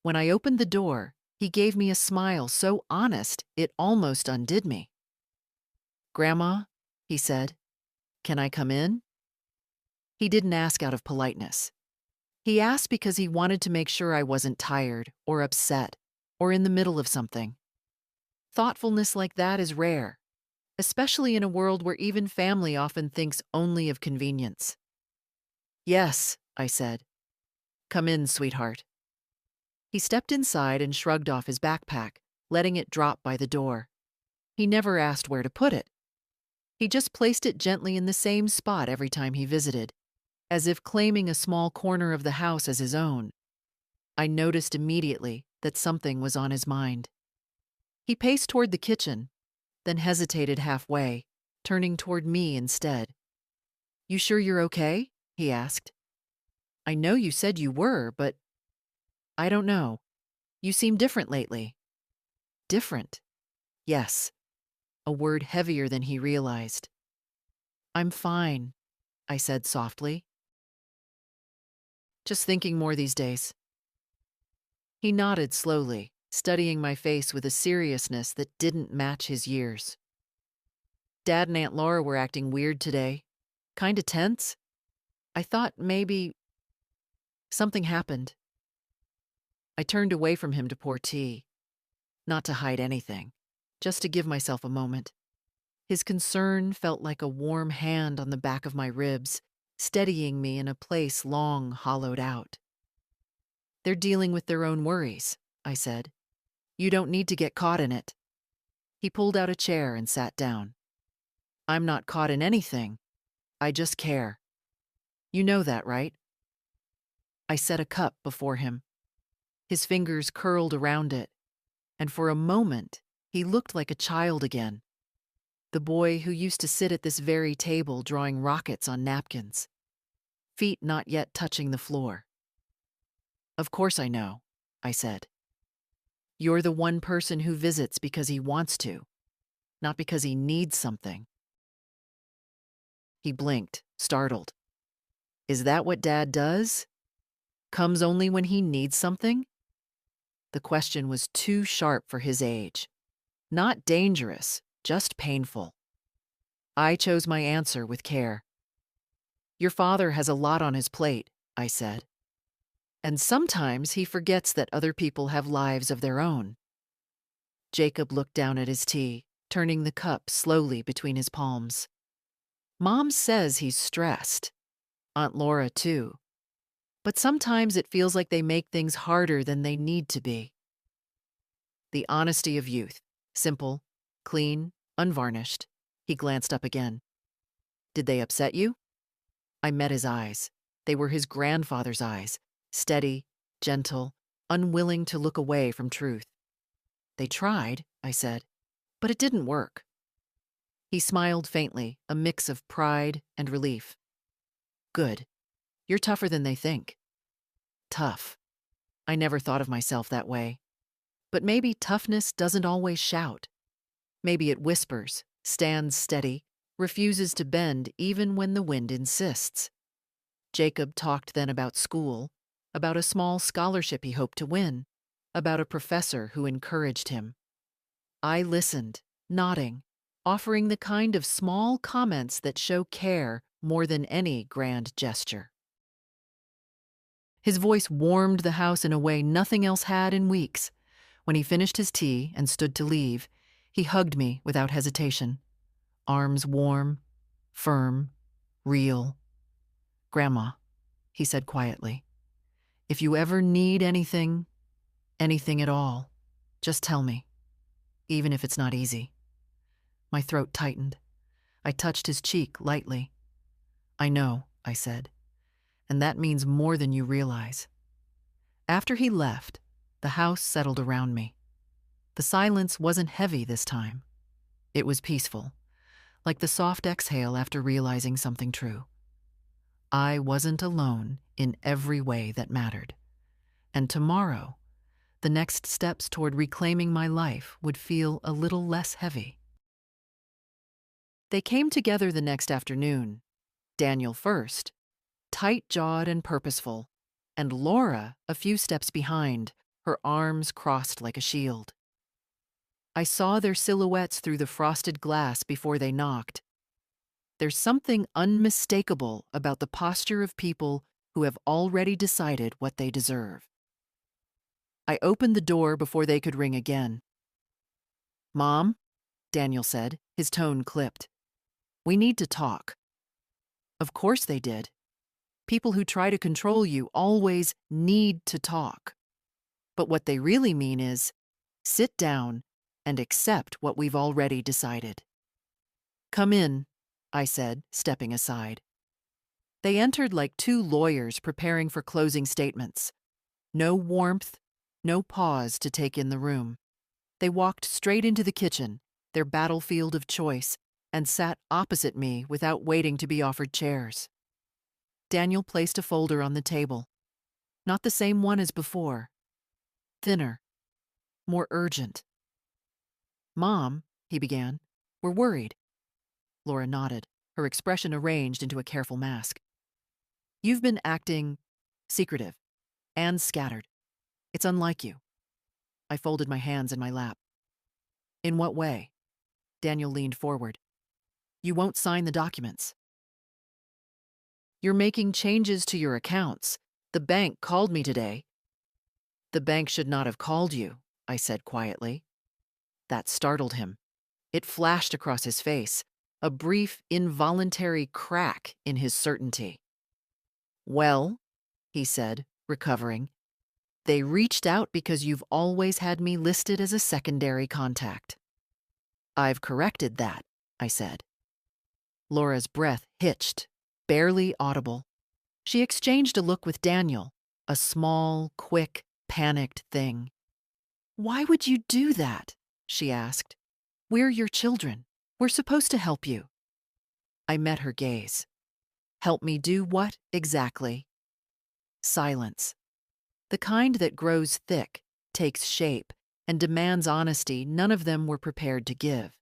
When I opened the door, he gave me a smile so honest it almost undid me. Grandma, he said, can I come in? He didn't ask out of politeness. He asked because he wanted to make sure I wasn't tired or upset or in the middle of something. Thoughtfulness like that is rare, especially in a world where even family often thinks only of convenience. Yes, I said. Come in, sweetheart. He stepped inside and shrugged off his backpack, letting it drop by the door. He never asked where to put it. He just placed it gently in the same spot every time he visited, as if claiming a small corner of the house as his own. I noticed immediately that something was on his mind. He paced toward the kitchen, then hesitated halfway, turning toward me instead. "You sure you're okay?" he asked. "I know you said you were, but I don't know. You seem different lately." Different? Yes, a word heavier than he realized. "I'm fine," I said softly. "Just thinking more these days." He nodded slowly, studying my face with a seriousness that didn't match his years. "Dad and Aunt Laura were acting weird today. Kinda tense. I thought maybe something happened." I turned away from him to pour tea. Not to hide anything, just to give myself a moment. His concern felt like a warm hand on the back of my ribs, steadying me in a place long hollowed out. "They're dealing with their own worries," I said. "You don't need to get caught in it." He pulled out a chair and sat down. "I'm not caught in anything. I just care. You know that, right?" I set a cup before him. His fingers curled around it, and for a moment he looked like a child again. The boy who used to sit at this very table drawing rockets on napkins, feet not yet touching the floor. "Of course I know," I said. "You're the one person who visits because he wants to, not because he needs something." He blinked, startled. "Is that what Dad does? Comes only when he needs something?" The question was too sharp for his age. Not dangerous, just painful. I chose my answer with care. "Your father has a lot on his plate," I said. "And sometimes he forgets that other people have lives of their own." Jacob looked down at his tea, turning the cup slowly between his palms. "Mom says he's stressed. Aunt Laura, too. But sometimes it feels like they make things harder than they need to be." The honesty of youth, simple, clean, unvarnished. He glanced up again. "Did they upset you?" I met his eyes. They were his grandfather's eyes, steady, gentle, unwilling to look away from truth. "They tried," I said, "but it didn't work." He smiled faintly, a mix of pride and relief. "Good. You're tougher than they think." Tough. I never thought of myself that way. But maybe toughness doesn't always shout. Maybe it whispers, stands steady, refuses to bend even when the wind insists. Jacob talked then about school, about a small scholarship he hoped to win, about a professor who encouraged him. I listened, nodding, offering the kind of small comments that show care more than any grand gesture. His voice warmed the house in a way nothing else had in weeks. When he finished his tea and stood to leave, he hugged me without hesitation. Arms warm, firm, real. "Grandma," he said quietly, "if you ever need anything, anything at all, just tell me, even if it's not easy." My throat tightened. I touched his cheek lightly. "I know," I said, "and that means more than you realize." After he left, the house settled around me. The silence wasn't heavy this time. It was peaceful, like the soft exhale after realizing something true. I wasn't alone in every way that mattered. And tomorrow, the next steps toward reclaiming my life would feel a little less heavy. They came together the next afternoon. Daniel first, tight-jawed and purposeful, and Laura a few steps behind, her arms crossed like a shield. I saw their silhouettes through the frosted glass before they knocked. There's something unmistakable about the posture of people who have already decided what they deserve. I opened the door before they could ring again. "Mom," Daniel said, his tone clipped. "We need to talk." Of course they did. People who try to control you always need to talk. But what they really mean is, sit down, and accept what we've already decided. Come in, I said, stepping aside. They entered like two lawyers preparing for closing statements. No warmth, no pause to take in the room. They walked straight into the kitchen, their battlefield of choice, and sat opposite me without waiting to be offered chairs. Daniel placed a folder on the table. Not the same one as before. Thinner. More urgent. "Mom," he began, "we're worried." Laura nodded, her expression arranged into a careful mask. "You've been acting secretive and scattered. It's unlike you." I folded my hands in my lap. "In what way?" Daniel leaned forward. "You won't sign the documents. You're making changes to your accounts. The bank called me today." "The bank should not have called you," I said quietly. That startled him. It flashed across his face, a brief, involuntary crack in his certainty. "Well," he said, recovering, "they reached out because you've always had me listed as a secondary contact." "I've corrected that," I said. Laura's breath hitched, barely audible. She exchanged a look with Daniel, a small, quick, panicked thing. "Why would you do that?" she asked. "We're your children. We're supposed to help you." I met her gaze. Help me do what exactly? Silence. The kind that grows thick, takes shape, and demands honesty none of them were prepared to give.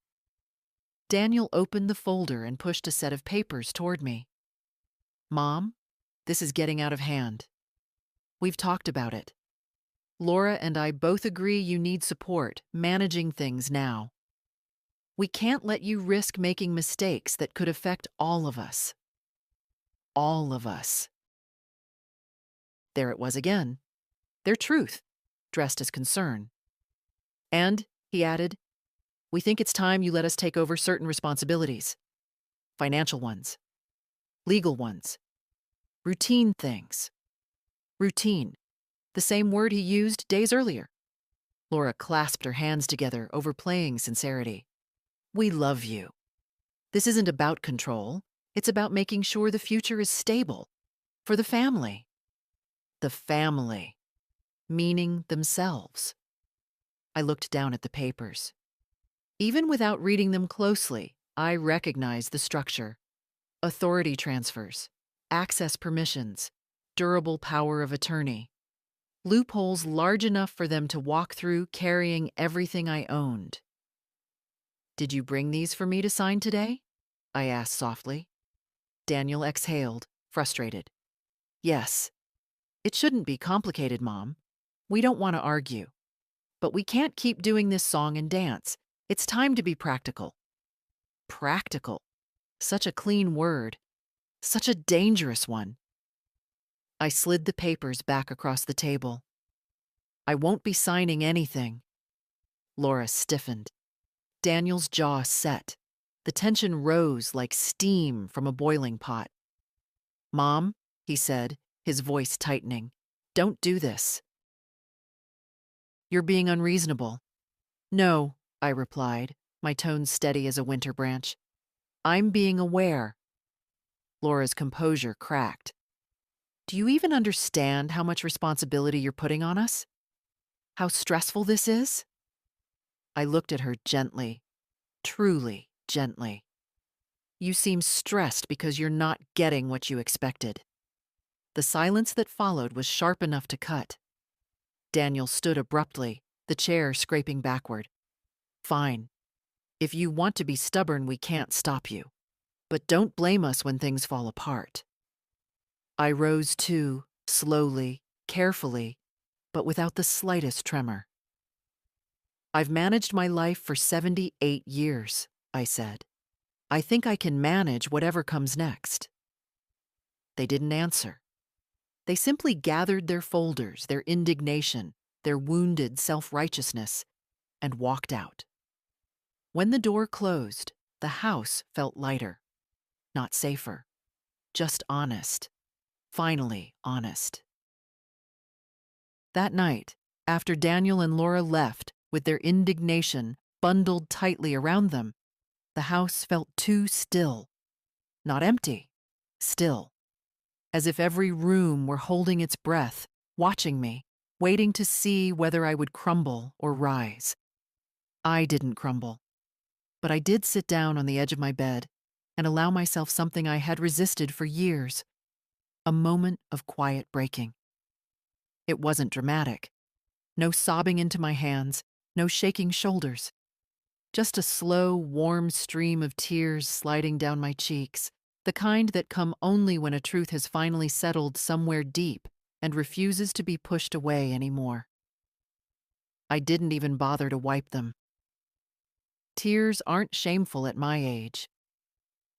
Daniel opened the folder and pushed a set of papers toward me. "Mom, this is getting out of hand. We've talked about it. Laura and I both agree you need support managing things now. We can't let you risk making mistakes that could affect all of us. All of us." There it was again. Their truth, dressed as concern. "And," he added, "we think it's time you let us take over certain responsibilities. Financial ones. Legal ones. Routine things." Routine. The same word he used days earlier. Laura clasped her hands together, overplaying sincerity. "We love you. This isn't about control. It's about making sure the future is stable. For the family." The family. Meaning themselves. I looked down at the papers. Even without reading them closely, I recognized the structure. Authority transfers, access permissions, durable power of attorney. Loopholes large enough for them to walk through carrying everything I owned. "Did you bring these for me to sign today?" I asked softly. Daniel exhaled, frustrated. "Yes. It shouldn't be complicated, Mom. We don't want to argue. But we can't keep doing this song and dance. It's time to be practical." Practical. Such a clean word. Such a dangerous one. I slid the papers back across the table. "I won't be signing anything." Laura stiffened. Daniel's jaw set. The tension rose like steam from a boiling pot. "Mom," he said, his voice tightening, "don't do this. You're being unreasonable." "No," I replied, my tone steady as a winter branch. "I'm being aware." Laura's composure cracked. "Do you even understand how much responsibility you're putting on us? How stressful this is?" I looked at her gently, truly gently. "You seem stressed because you're not getting what you expected." The silence that followed was sharp enough to cut. Daniel stood abruptly, the chair scraping backward. "Fine. If you want to be stubborn, we can't stop you. But don't blame us when things fall apart." I rose too, slowly, carefully, but without the slightest tremor. "I've managed my life for 78 years, I said. "I think I can manage whatever comes next." They didn't answer. They simply gathered their folders, their indignation, their wounded self-righteousness, and walked out. When the door closed, the house felt lighter. Not safer. Just honest. Finally honest. That night, after Daniel and Laura left, with their indignation bundled tightly around them. The house felt too still. Not empty, still. As if every room were holding its breath, watching me, waiting to see whether I would crumble or rise. I didn't crumble, but I did sit down on the edge of my bed and allow myself something I had resisted for years, a moment of quiet breaking. It wasn't dramatic. No sobbing into my hands, no shaking shoulders. Just a slow, warm stream of tears sliding down my cheeks, the kind that come only when a truth has finally settled somewhere deep and refuses to be pushed away anymore. I didn't even bother to wipe them. Tears aren't shameful at my age.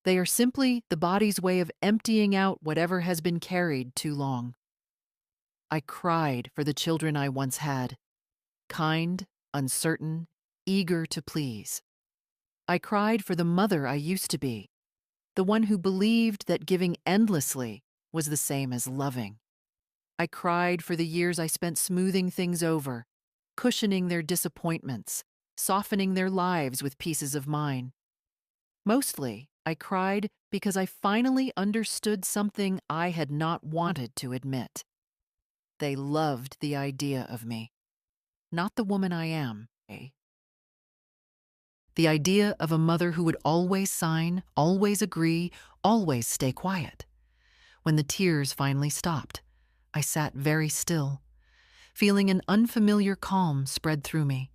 They are simply the body's way of emptying out whatever has been carried too long. I cried for the children I once had, kind, uncertain, eager to please. I cried for the mother I used to be, the one who believed that giving endlessly was the same as loving. I cried for the years I spent smoothing things over, cushioning their disappointments, softening their lives with pieces of mine. Mostly, I cried because I finally understood something I had not wanted to admit. They loved the idea of me, not the woman I am, eh? The idea of a mother who would always sign, always agree, always stay quiet. When the tears finally stopped, I sat very still, feeling an unfamiliar calm spread through me,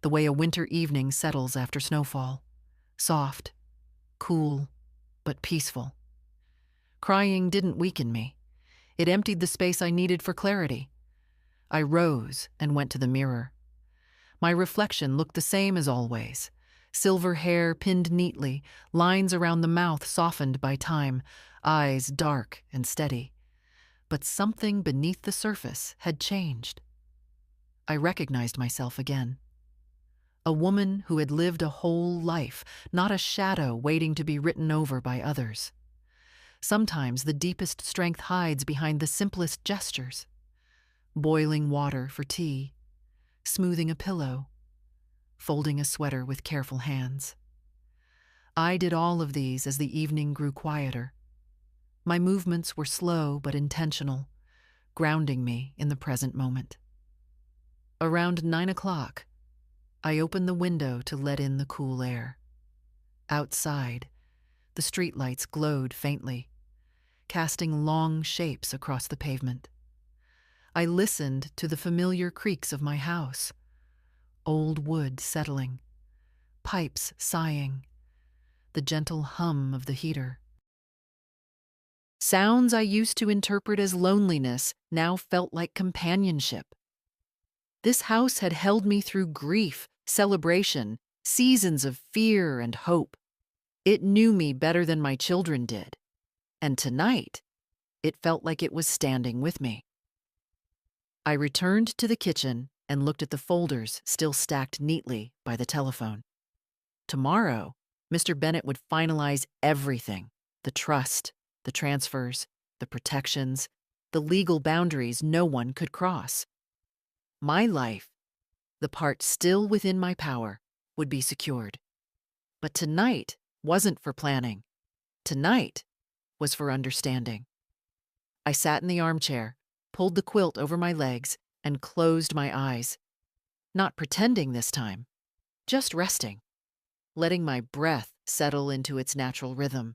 the way a winter evening settles after snowfall. Soft, cool, but peaceful. Crying didn't weaken me. It emptied the space I needed for clarity. I rose and went to the mirror. My reflection looked the same as always. Silver hair pinned neatly, lines around the mouth softened by time, eyes dark and steady. But something beneath the surface had changed. I recognized myself again. A woman who had lived a whole life, not a shadow waiting to be written over by others. Sometimes the deepest strength hides behind the simplest gestures. Boiling water for tea, smoothing a pillow, folding a sweater with careful hands. I did all of these as the evening grew quieter. My movements were slow but intentional, grounding me in the present moment. Around 9 o'clock, I opened the window to let in the cool air. Outside, the streetlights glowed faintly, casting long shapes across the pavement. I listened to the familiar creaks of my house, old wood settling, pipes sighing, the gentle hum of the heater. Sounds I used to interpret as loneliness now felt like companionship. This house had held me through grief, celebration, seasons of fear and hope. It knew me better than my children did, and tonight, it felt like it was standing with me. I returned to the kitchen and looked at the folders still stacked neatly by the telephone. Tomorrow, Mr. Bennett would finalize everything: the trust, the transfers, the protections, the legal boundaries no one could cross. My life, the part still within my power, would be secured. But tonight wasn't for planning. Tonight was for understanding. I sat in the armchair, pulled the quilt over my legs, and closed my eyes. Not pretending this time, just resting, letting my breath settle into its natural rhythm,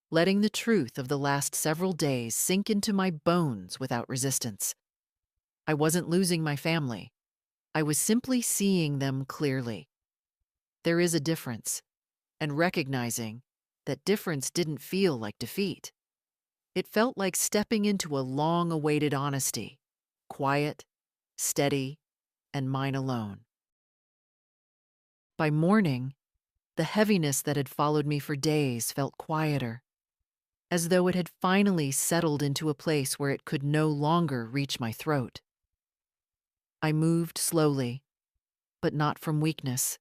letting the truth of the last several days sink into my bones without resistance. I wasn't losing my family. I was simply seeing them clearly. There is a difference, and recognizing that difference didn't feel like defeat. It felt like stepping into a long-awaited honesty, quiet, steady, and mine alone. By morning, the heaviness that had followed me for days felt quieter, as though it had finally settled into a place where it could no longer reach my throat. I moved slowly, but not from weakness.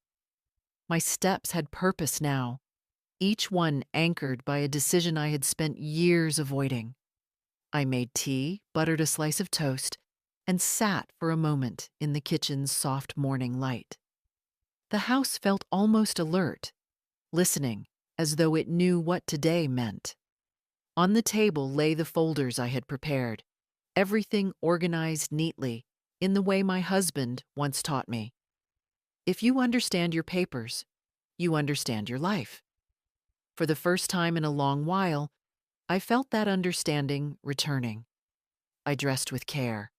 My steps had purpose now, each one anchored by a decision I had spent years avoiding. I made tea, buttered a slice of toast, and sat for a moment in the kitchen's soft morning light. The house felt almost alert, listening as though it knew what today meant. On the table lay the folders I had prepared, everything organized neatly in the way my husband once taught me. If you understand your papers, you understand your life. For the first time in a long while, I felt that understanding returning. I dressed with care.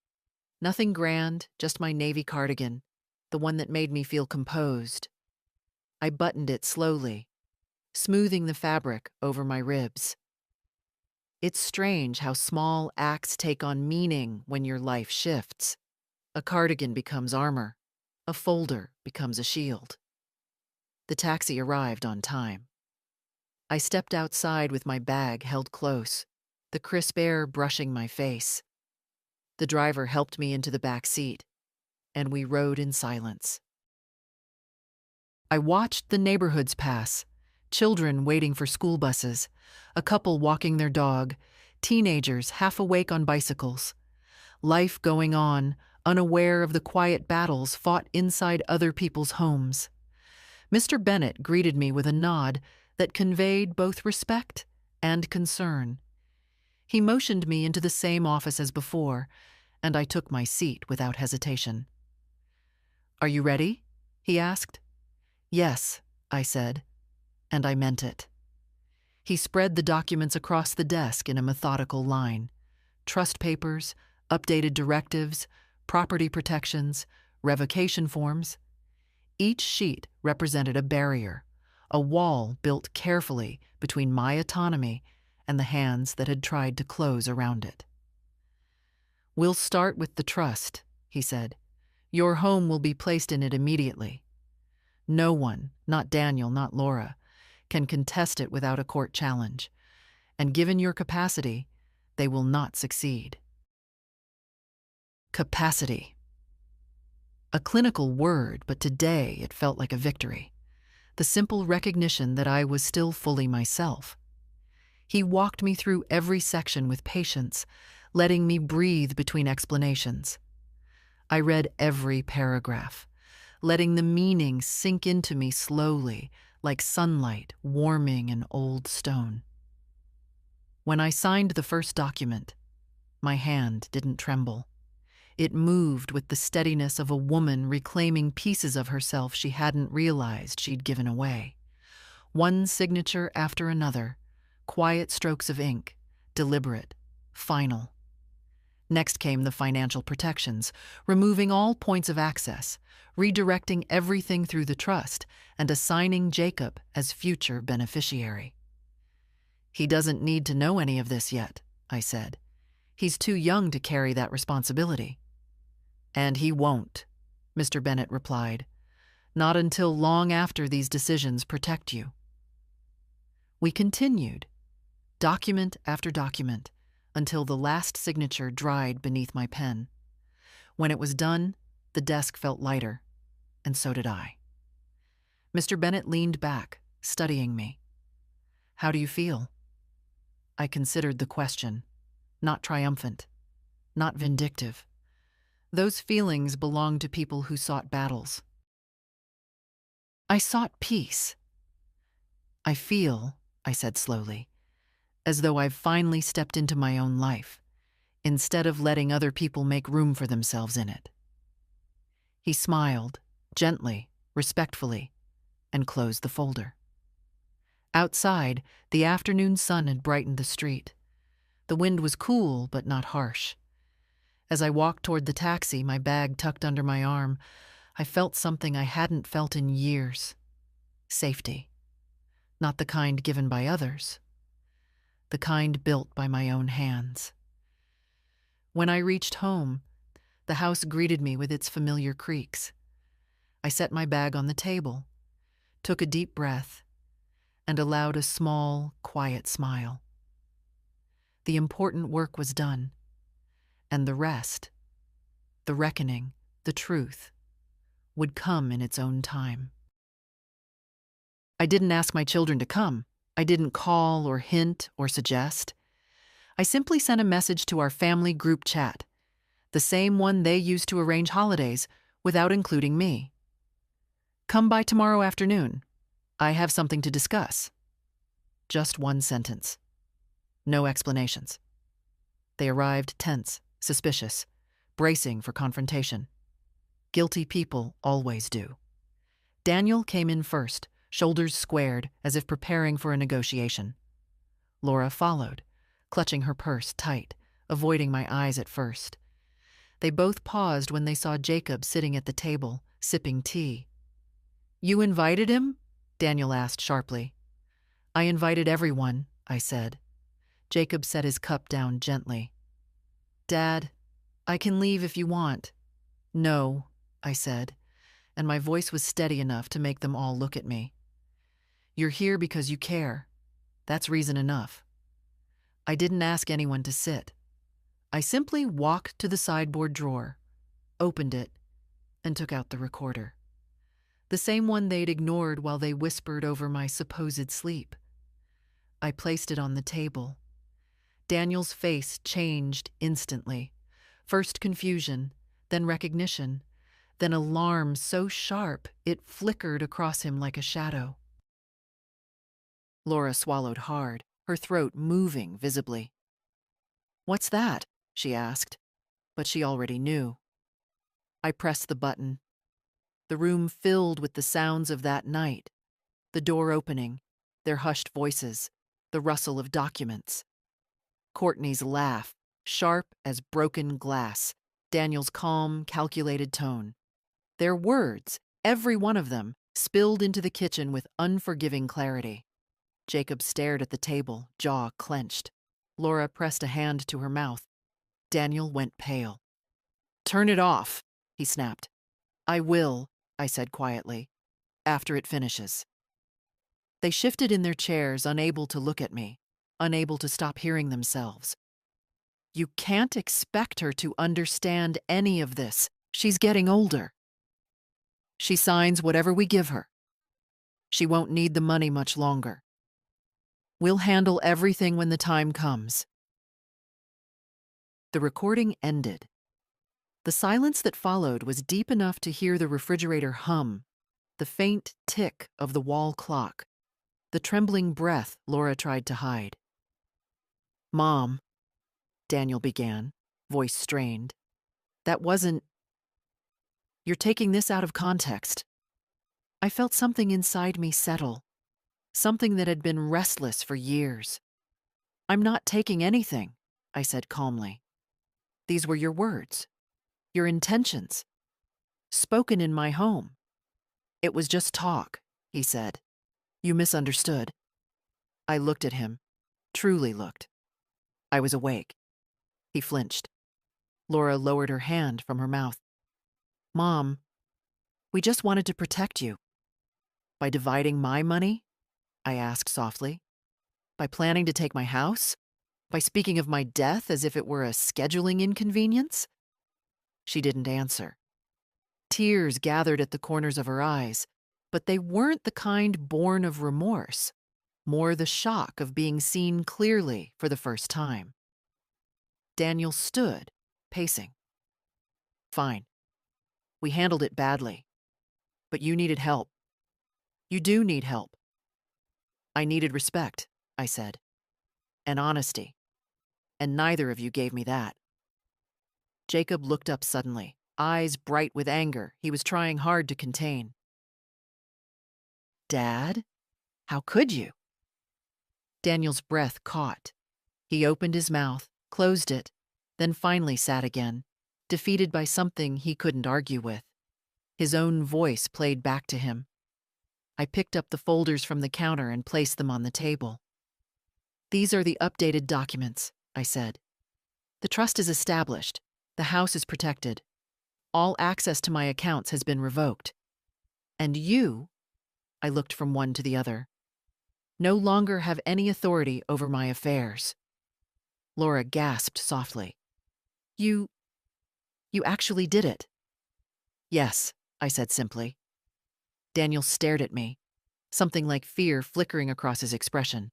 Nothing grand, just my navy cardigan, the one that made me feel composed. I buttoned it slowly, smoothing the fabric over my ribs. It's strange how small acts take on meaning when your life shifts. A cardigan becomes armor. A folder becomes a shield. The taxi arrived on time. I stepped outside with my bag held close, the crisp air brushing my face. The driver helped me into the back seat, and we rode in silence. I watched the neighborhoods pass, children waiting for school buses, a couple walking their dog, teenagers half awake on bicycles. Life going on, unaware of the quiet battles fought inside other people's homes. Mr. Bennett greeted me with a nod that conveyed both respect and concern. He motioned me into the same office as before, and I took my seat without hesitation. "Are you ready?" he asked. "Yes," I said, and I meant it. He spread the documents across the desk in a methodical line. Trust papers, updated directives, property protections, revocation forms. Each sheet represented a barrier, a wall built carefully between my autonomy and the hands that had tried to close around it. "We'll start with the trust," he said. "Your home will be placed in it immediately. No one, not Daniel, not Laura, can contest it without a court challenge, and given your capacity, they will not succeed." Capacity. A clinical word, but today it felt like a victory. The simple recognition that I was still fully myself. He walked me through every section with patience, letting me breathe between explanations. I read every paragraph, letting the meaning sink into me slowly, like sunlight warming an old stone. When I signed the first document, my hand didn't tremble. It moved with the steadiness of a woman reclaiming pieces of herself she hadn't realized she'd given away. One signature after another, quiet strokes of ink, deliberate, final. Next came the financial protections, removing all points of access, redirecting everything through the trust, and assigning Jacob as future beneficiary. "He doesn't need to know any of this yet," I said. "He's too young to carry that responsibility." "And he won't," Mr. Bennett replied. "Not until long after these decisions protect you." We continued, document after document, until the last signature dried beneath my pen. When it was done, the desk felt lighter, and so did I. Mr. Bennett leaned back, studying me. "How do you feel?" I considered the question, not triumphant, not vindictive. Those feelings belonged to people who sought battles. I sought peace. "I feel," I said slowly, "as though I've finally stepped into my own life, instead of letting other people make room for themselves in it." He smiled, gently, respectfully, and closed the folder. Outside, the afternoon sun had brightened the street. The wind was cool, but not harsh. As I walked toward the taxi, my bag tucked under my arm, I felt something I hadn't felt in years. Safety. Not the kind given by others. The kind built by my own hands. When I reached home, the house greeted me with its familiar creaks. I set my bag on the table, took a deep breath, and allowed a small, quiet smile. The important work was done, and the rest, the reckoning, the truth, would come in its own time. I didn't ask my children to come. I didn't call or hint or suggest. I simply sent a message to our family group chat. The same one they used to arrange holidays without including me. Come by tomorrow afternoon. I have something to discuss. Just one sentence. No explanations. They arrived tense, suspicious, bracing for confrontation. Guilty people always do. Daniel came in first, shoulders squared as if preparing for a negotiation. Laura followed, clutching her purse tight, avoiding my eyes at first. They both paused when they saw Jacob sitting at the table, sipping tea. "You invited him?" Daniel asked sharply. "I invited everyone," I said. Jacob set his cup down gently. "Dad, I can leave if you want." "No," I said, and my voice was steady enough to make them all look at me. "You're here because you care. That's reason enough." I didn't ask anyone to sit. I simply walked to the sideboard drawer, opened it, and took out the recorder. The same one they'd ignored while they whispered over my supposed sleep. I placed it on the table. Daniel's face changed instantly. First confusion, then recognition, then alarm so sharp it flickered across him like a shadow. Laura swallowed hard, her throat moving visibly. "What's that?" she asked, but she already knew. I pressed the button. The room filled with the sounds of that night, the door opening, their hushed voices, the rustle of documents. Courtney's laugh, sharp as broken glass, Daniel's calm, calculated tone. Their words, every one of them, spilled into the kitchen with unforgiving clarity. Jacob stared at the table, jaw clenched. Laura pressed a hand to her mouth. Daniel went pale. "Turn it off," he snapped. "I will," I said quietly, "after it finishes." They shifted in their chairs, unable to look at me, unable to stop hearing themselves. "You can't expect her to understand any of this. She's getting older. She signs whatever we give her. She won't need the money much longer. We'll handle everything when the time comes." The recording ended. The silence that followed was deep enough to hear the refrigerator hum, the faint tick of the wall clock, the trembling breath Laura tried to hide. "Mom," Daniel began, voice strained, "that wasn't... You're taking this out of context." I felt something inside me settle, something that had been restless for years. "I'm not taking anything," I said calmly. "These were your words, your intentions, spoken in my home." "It was just talk," he said. "You misunderstood." I looked at him, truly looked. I was awake. He flinched. Laura lowered her hand from her mouth. "Mom, we just wanted to protect you." "By dividing my money?" I asked softly. "By planning to take my house? By speaking of my death as if it were a scheduling inconvenience?" She didn't answer. Tears gathered at the corners of her eyes, but they weren't the kind born of remorse, more the shock of being seen clearly for the first time. Daniel stood, pacing. "Fine. We handled it badly. But you needed help. You do need help." "I needed respect," I said, "and honesty. And neither of you gave me that." Jacob looked up suddenly, eyes bright with anger he was trying hard to contain. "Dad? How could you?" Daniel's breath caught. He opened his mouth, closed it, then finally sat again, defeated by something he couldn't argue with. His own voice played back to him. I picked up the folders from the counter and placed them on the table. "These are the updated documents," I said. "The trust is established. The house is protected. All access to my accounts has been revoked. And you," I looked from one to the other, "no longer have any authority over my affairs." Laura gasped softly. You actually did it." "Yes," I said simply. Daniel stared at me, something like fear flickering across his expression.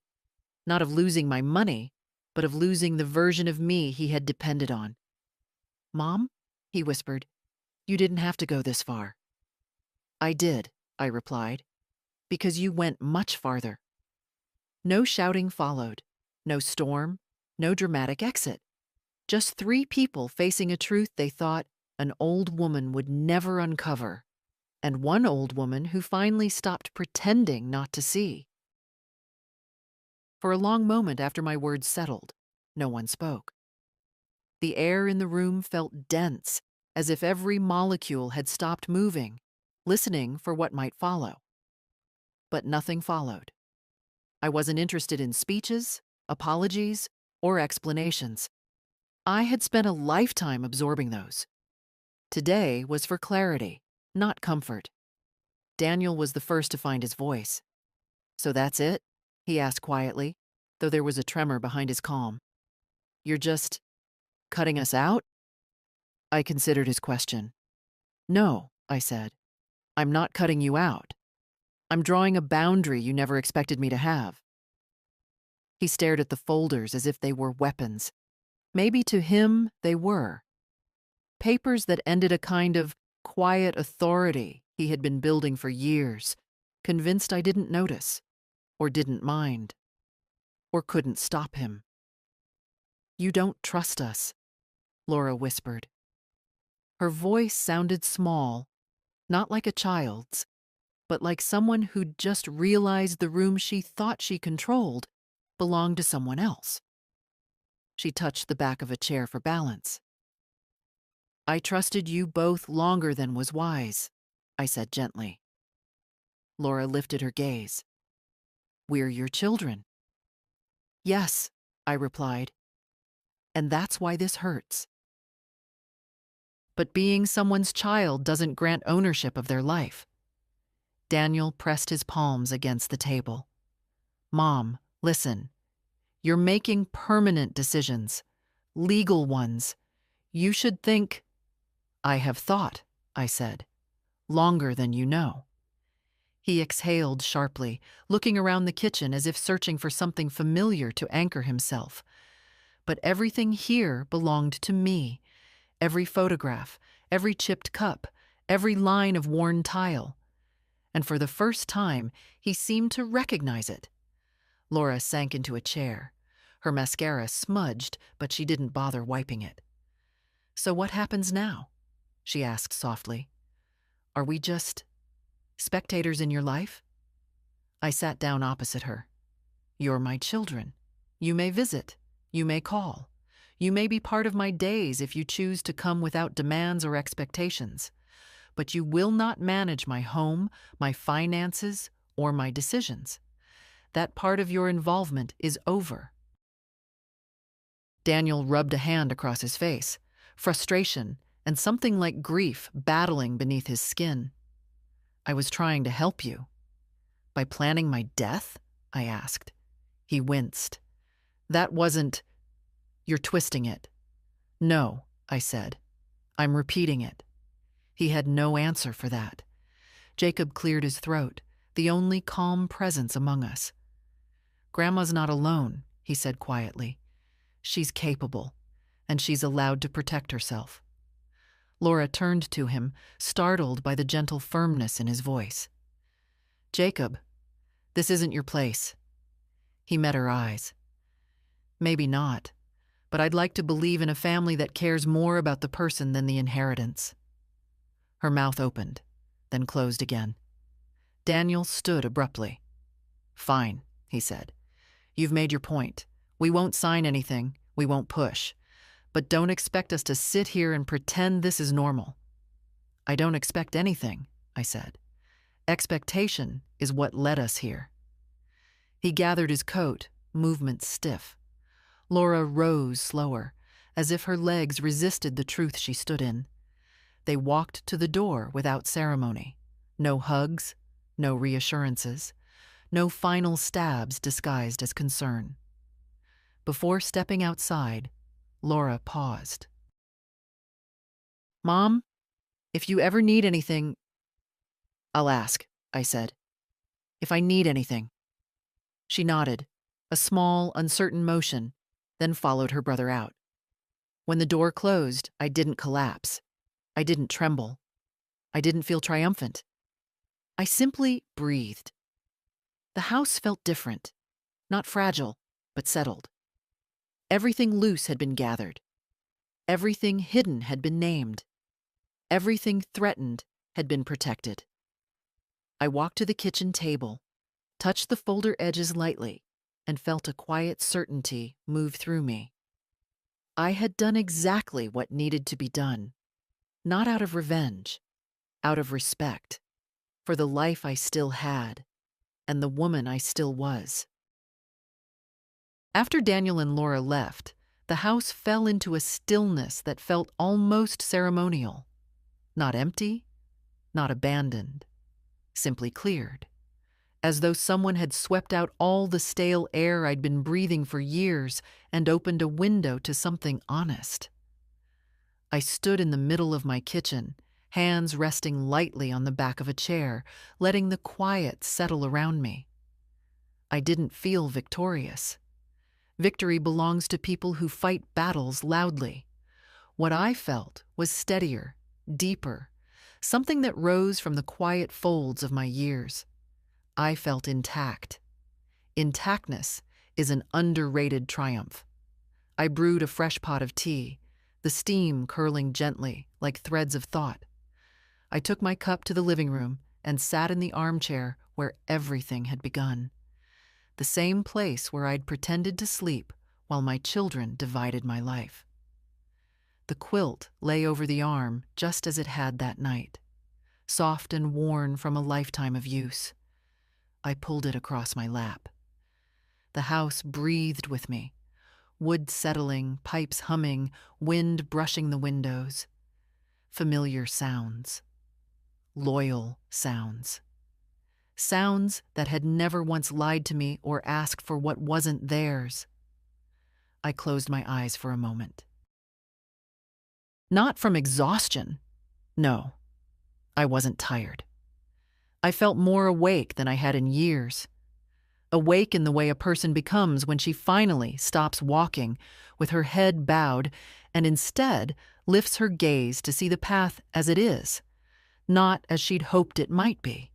Not of losing my money, but of losing the version of me he had depended on. "Mom?" he whispered. You didn't have to go this far. I did, I replied, because you went much farther. No shouting followed, no storm, no dramatic exit. Just three people facing a truth they thought an old woman would never uncover, and one old woman who finally stopped pretending not to see. For a long moment after my words settled, no one spoke. The air in the room felt dense, as if every molecule had stopped moving, listening for what might follow. But nothing followed. I wasn't interested in speeches, apologies, or explanations. I had spent a lifetime absorbing those. Today was for clarity, not comfort. Daniel was the first to find his voice. So that's it? He asked quietly, though there was a tremor behind his calm. You're just cutting us out? I considered his question. No, I said. I'm not cutting you out. I'm drawing a boundary you never expected me to have. He stared at the folders as if they were weapons. Maybe to him they were. Papers that ended a kind of quiet authority he had been building for years, convinced I didn't notice, or didn't mind, or couldn't stop him. You don't trust us, Laura whispered. Her voice sounded small, not like a child's, but like someone who'd just realized the room she thought she controlled belonged to someone else. She touched the back of a chair for balance. I trusted you both longer than was wise, I said gently. Laura lifted her gaze. We're your children. Yes, I replied. And that's why this hurts. But being someone's child doesn't grant ownership of their life. Daniel pressed his palms against the table. Mom, listen. You're making permanent decisions, legal ones. You should think. I have thought, I said, longer than you know. He exhaled sharply, looking around the kitchen as if searching for something familiar to anchor himself. But everything here belonged to me. Every photograph, every chipped cup, every line of worn tile. And for the first time, he seemed to recognize it. Laura sank into a chair. Her mascara smudged, but she didn't bother wiping it. So what happens now? She asked softly. Are we just spectators in your life? I sat down opposite her. You're my children. You may visit. You may call. You may be part of my days if you choose to come without demands or expectations. But you will not manage my home, my finances, or my decisions. That part of your involvement is over. Daniel rubbed a hand across his face, frustration and something like grief battling beneath his skin. I was trying to help you. By planning my death? I asked. He winced. That wasn't. You're twisting it. No, I said. I'm repeating it. He had no answer for that. Jacob cleared his throat, the only calm presence among us. Grandma's not alone, he said quietly. She's capable, and she's allowed to protect herself. Laura turned to him, startled by the gentle firmness in his voice. Jacob, this isn't your place. He met her eyes. Maybe not, but I'd like to believe in a family that cares more about the person than the inheritance. Her mouth opened, then closed again. Daniel stood abruptly. Fine, he said. You've made your point. We won't sign anything. We won't push. But don't expect us to sit here and pretend this is normal. I don't expect anything, I said. Expectation is what led us here. He gathered his coat, movement stiff. Laura rose slower, as if her legs resisted the truth she stood in. They walked to the door without ceremony. No hugs, no reassurances, no final stabs disguised as concern. Before stepping outside, Laura paused. Mom, if you ever need anything, I'll ask, I said. If I need anything. She nodded, a small, uncertain motion, then followed her brother out. When the door closed, I didn't collapse. I didn't tremble. I didn't feel triumphant. I simply breathed. The house felt different, not fragile, but settled. Everything loose had been gathered. Everything hidden had been named. Everything threatened had been protected. I walked to the kitchen table, touched the folder edges lightly, and felt a quiet certainty move through me. I had done exactly what needed to be done, not out of revenge, out of respect, for the life I still had and the woman I still was. After Daniel and Laura left, the house fell into a stillness that felt almost ceremonial. Not empty, not abandoned, simply cleared, as though someone had swept out all the stale air I'd been breathing for years and opened a window to something honest. I stood in the middle of my kitchen, hands resting lightly on the back of a chair, letting the quiet settle around me. I didn't feel victorious. Victory belongs to people who fight battles loudly. What I felt was steadier, deeper, something that rose from the quiet folds of my years. I felt intact. Intactness is an underrated triumph. I brewed a fresh pot of tea, the steam curling gently like threads of thought. I took my cup to the living room and sat in the armchair where everything had begun. The same place where I'd pretended to sleep while my children divided my life. The quilt lay over the arm just as it had that night, soft and worn from a lifetime of use. I pulled it across my lap. The house breathed with me, wood settling, pipes humming, wind brushing the windows. Familiar sounds. Loyal sounds. Sounds that had never once lied to me or asked for what wasn't theirs. I closed my eyes for a moment. Not from exhaustion. No, I wasn't tired. I felt more awake than I had in years. Awake in the way a person becomes when she finally stops walking with her head bowed and instead lifts her gaze to see the path as it is, not as she'd hoped it might be.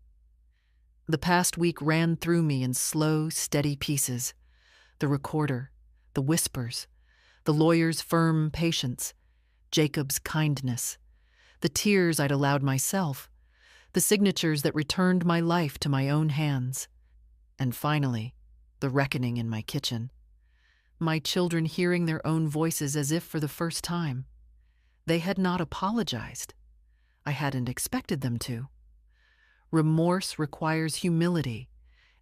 The past week ran through me in slow, steady pieces. The recorder, the whispers, the lawyer's firm patience, Jacob's kindness, the tears I'd allowed myself, the signatures that returned my life to my own hands, and finally, the reckoning in my kitchen. My children hearing their own voices as if for the first time. They had not apologized. I hadn't expected them to. Remorse requires humility,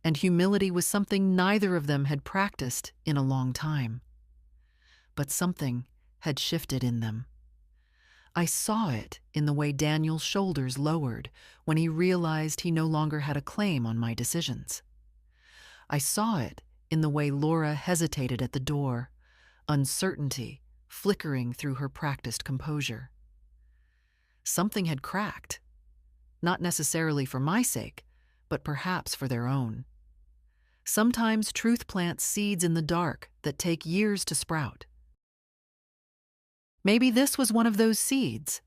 and humility was something neither of them had practiced in a long time. But something had shifted in them. I saw it in the way Daniel's shoulders lowered when he realized he no longer had a claim on my decisions. I saw it in the way Laura hesitated at the door, uncertainty flickering through her practiced composure. Something had cracked. Not necessarily for my sake, but perhaps for their own. Sometimes truth plants seeds in the dark that take years to sprout. Maybe this was one of those seeds.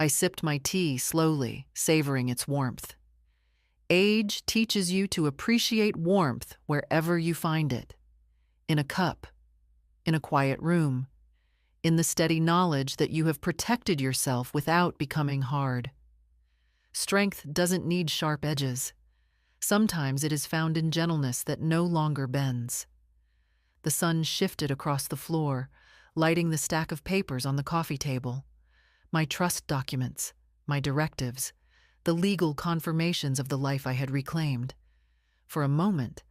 I sipped my tea slowly, savoring its warmth. Age teaches you to appreciate warmth wherever you find it. In a cup, in a quiet room, in the steady knowledge that you have protected yourself without becoming hard. Strength doesn't need sharp edges. Sometimes it is found in gentleness that no longer bends. The sun shifted across the floor, lighting the stack of papers on the coffee table. My trust documents, my directives, the legal confirmations of the life I had reclaimed. For a moment,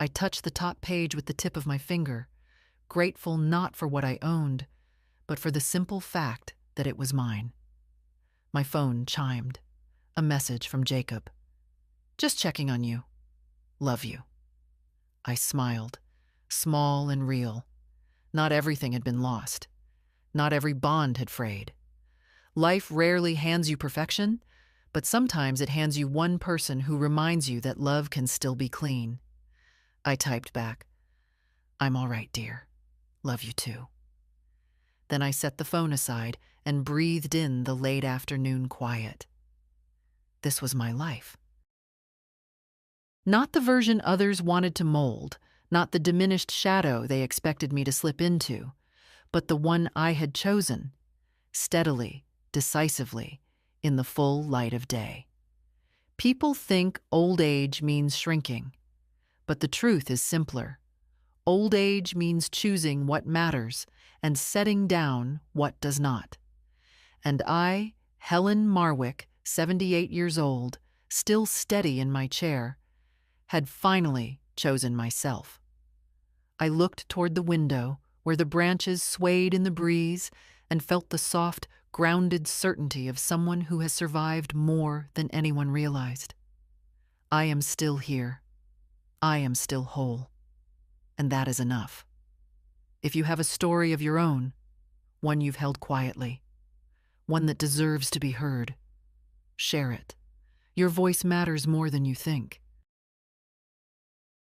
I touched the top page with the tip of my finger, grateful not for what I owned, but for the simple fact that it was mine. My phone chimed. A message from Jacob. Just checking on you. Love you. I smiled, small and real. Not everything had been lost. Not every bond had frayed. Life rarely hands you perfection, but sometimes it hands you one person who reminds you that love can still be clean. I typed back, I'm all right, dear. Love you too. Then I set the phone aside and breathed in the late afternoon quiet. This was my life. Not the version others wanted to mold, not the diminished shadow they expected me to slip into, but the one I had chosen, steadily, decisively, in the full light of day. People think old age means shrinking, but the truth is simpler. Old age means choosing what matters and setting down what does not. And I, Helen Marwick, 78 years old, still steady in my chair, had finally chosen myself. I looked toward the window, where the branches swayed in the breeze, and felt the soft, grounded certainty of someone who has survived more than anyone realized. I am still here. I am still whole. And that is enough. If you have a story of your own, one you've held quietly, one that deserves to be heard, share it. Your voice matters more than you think.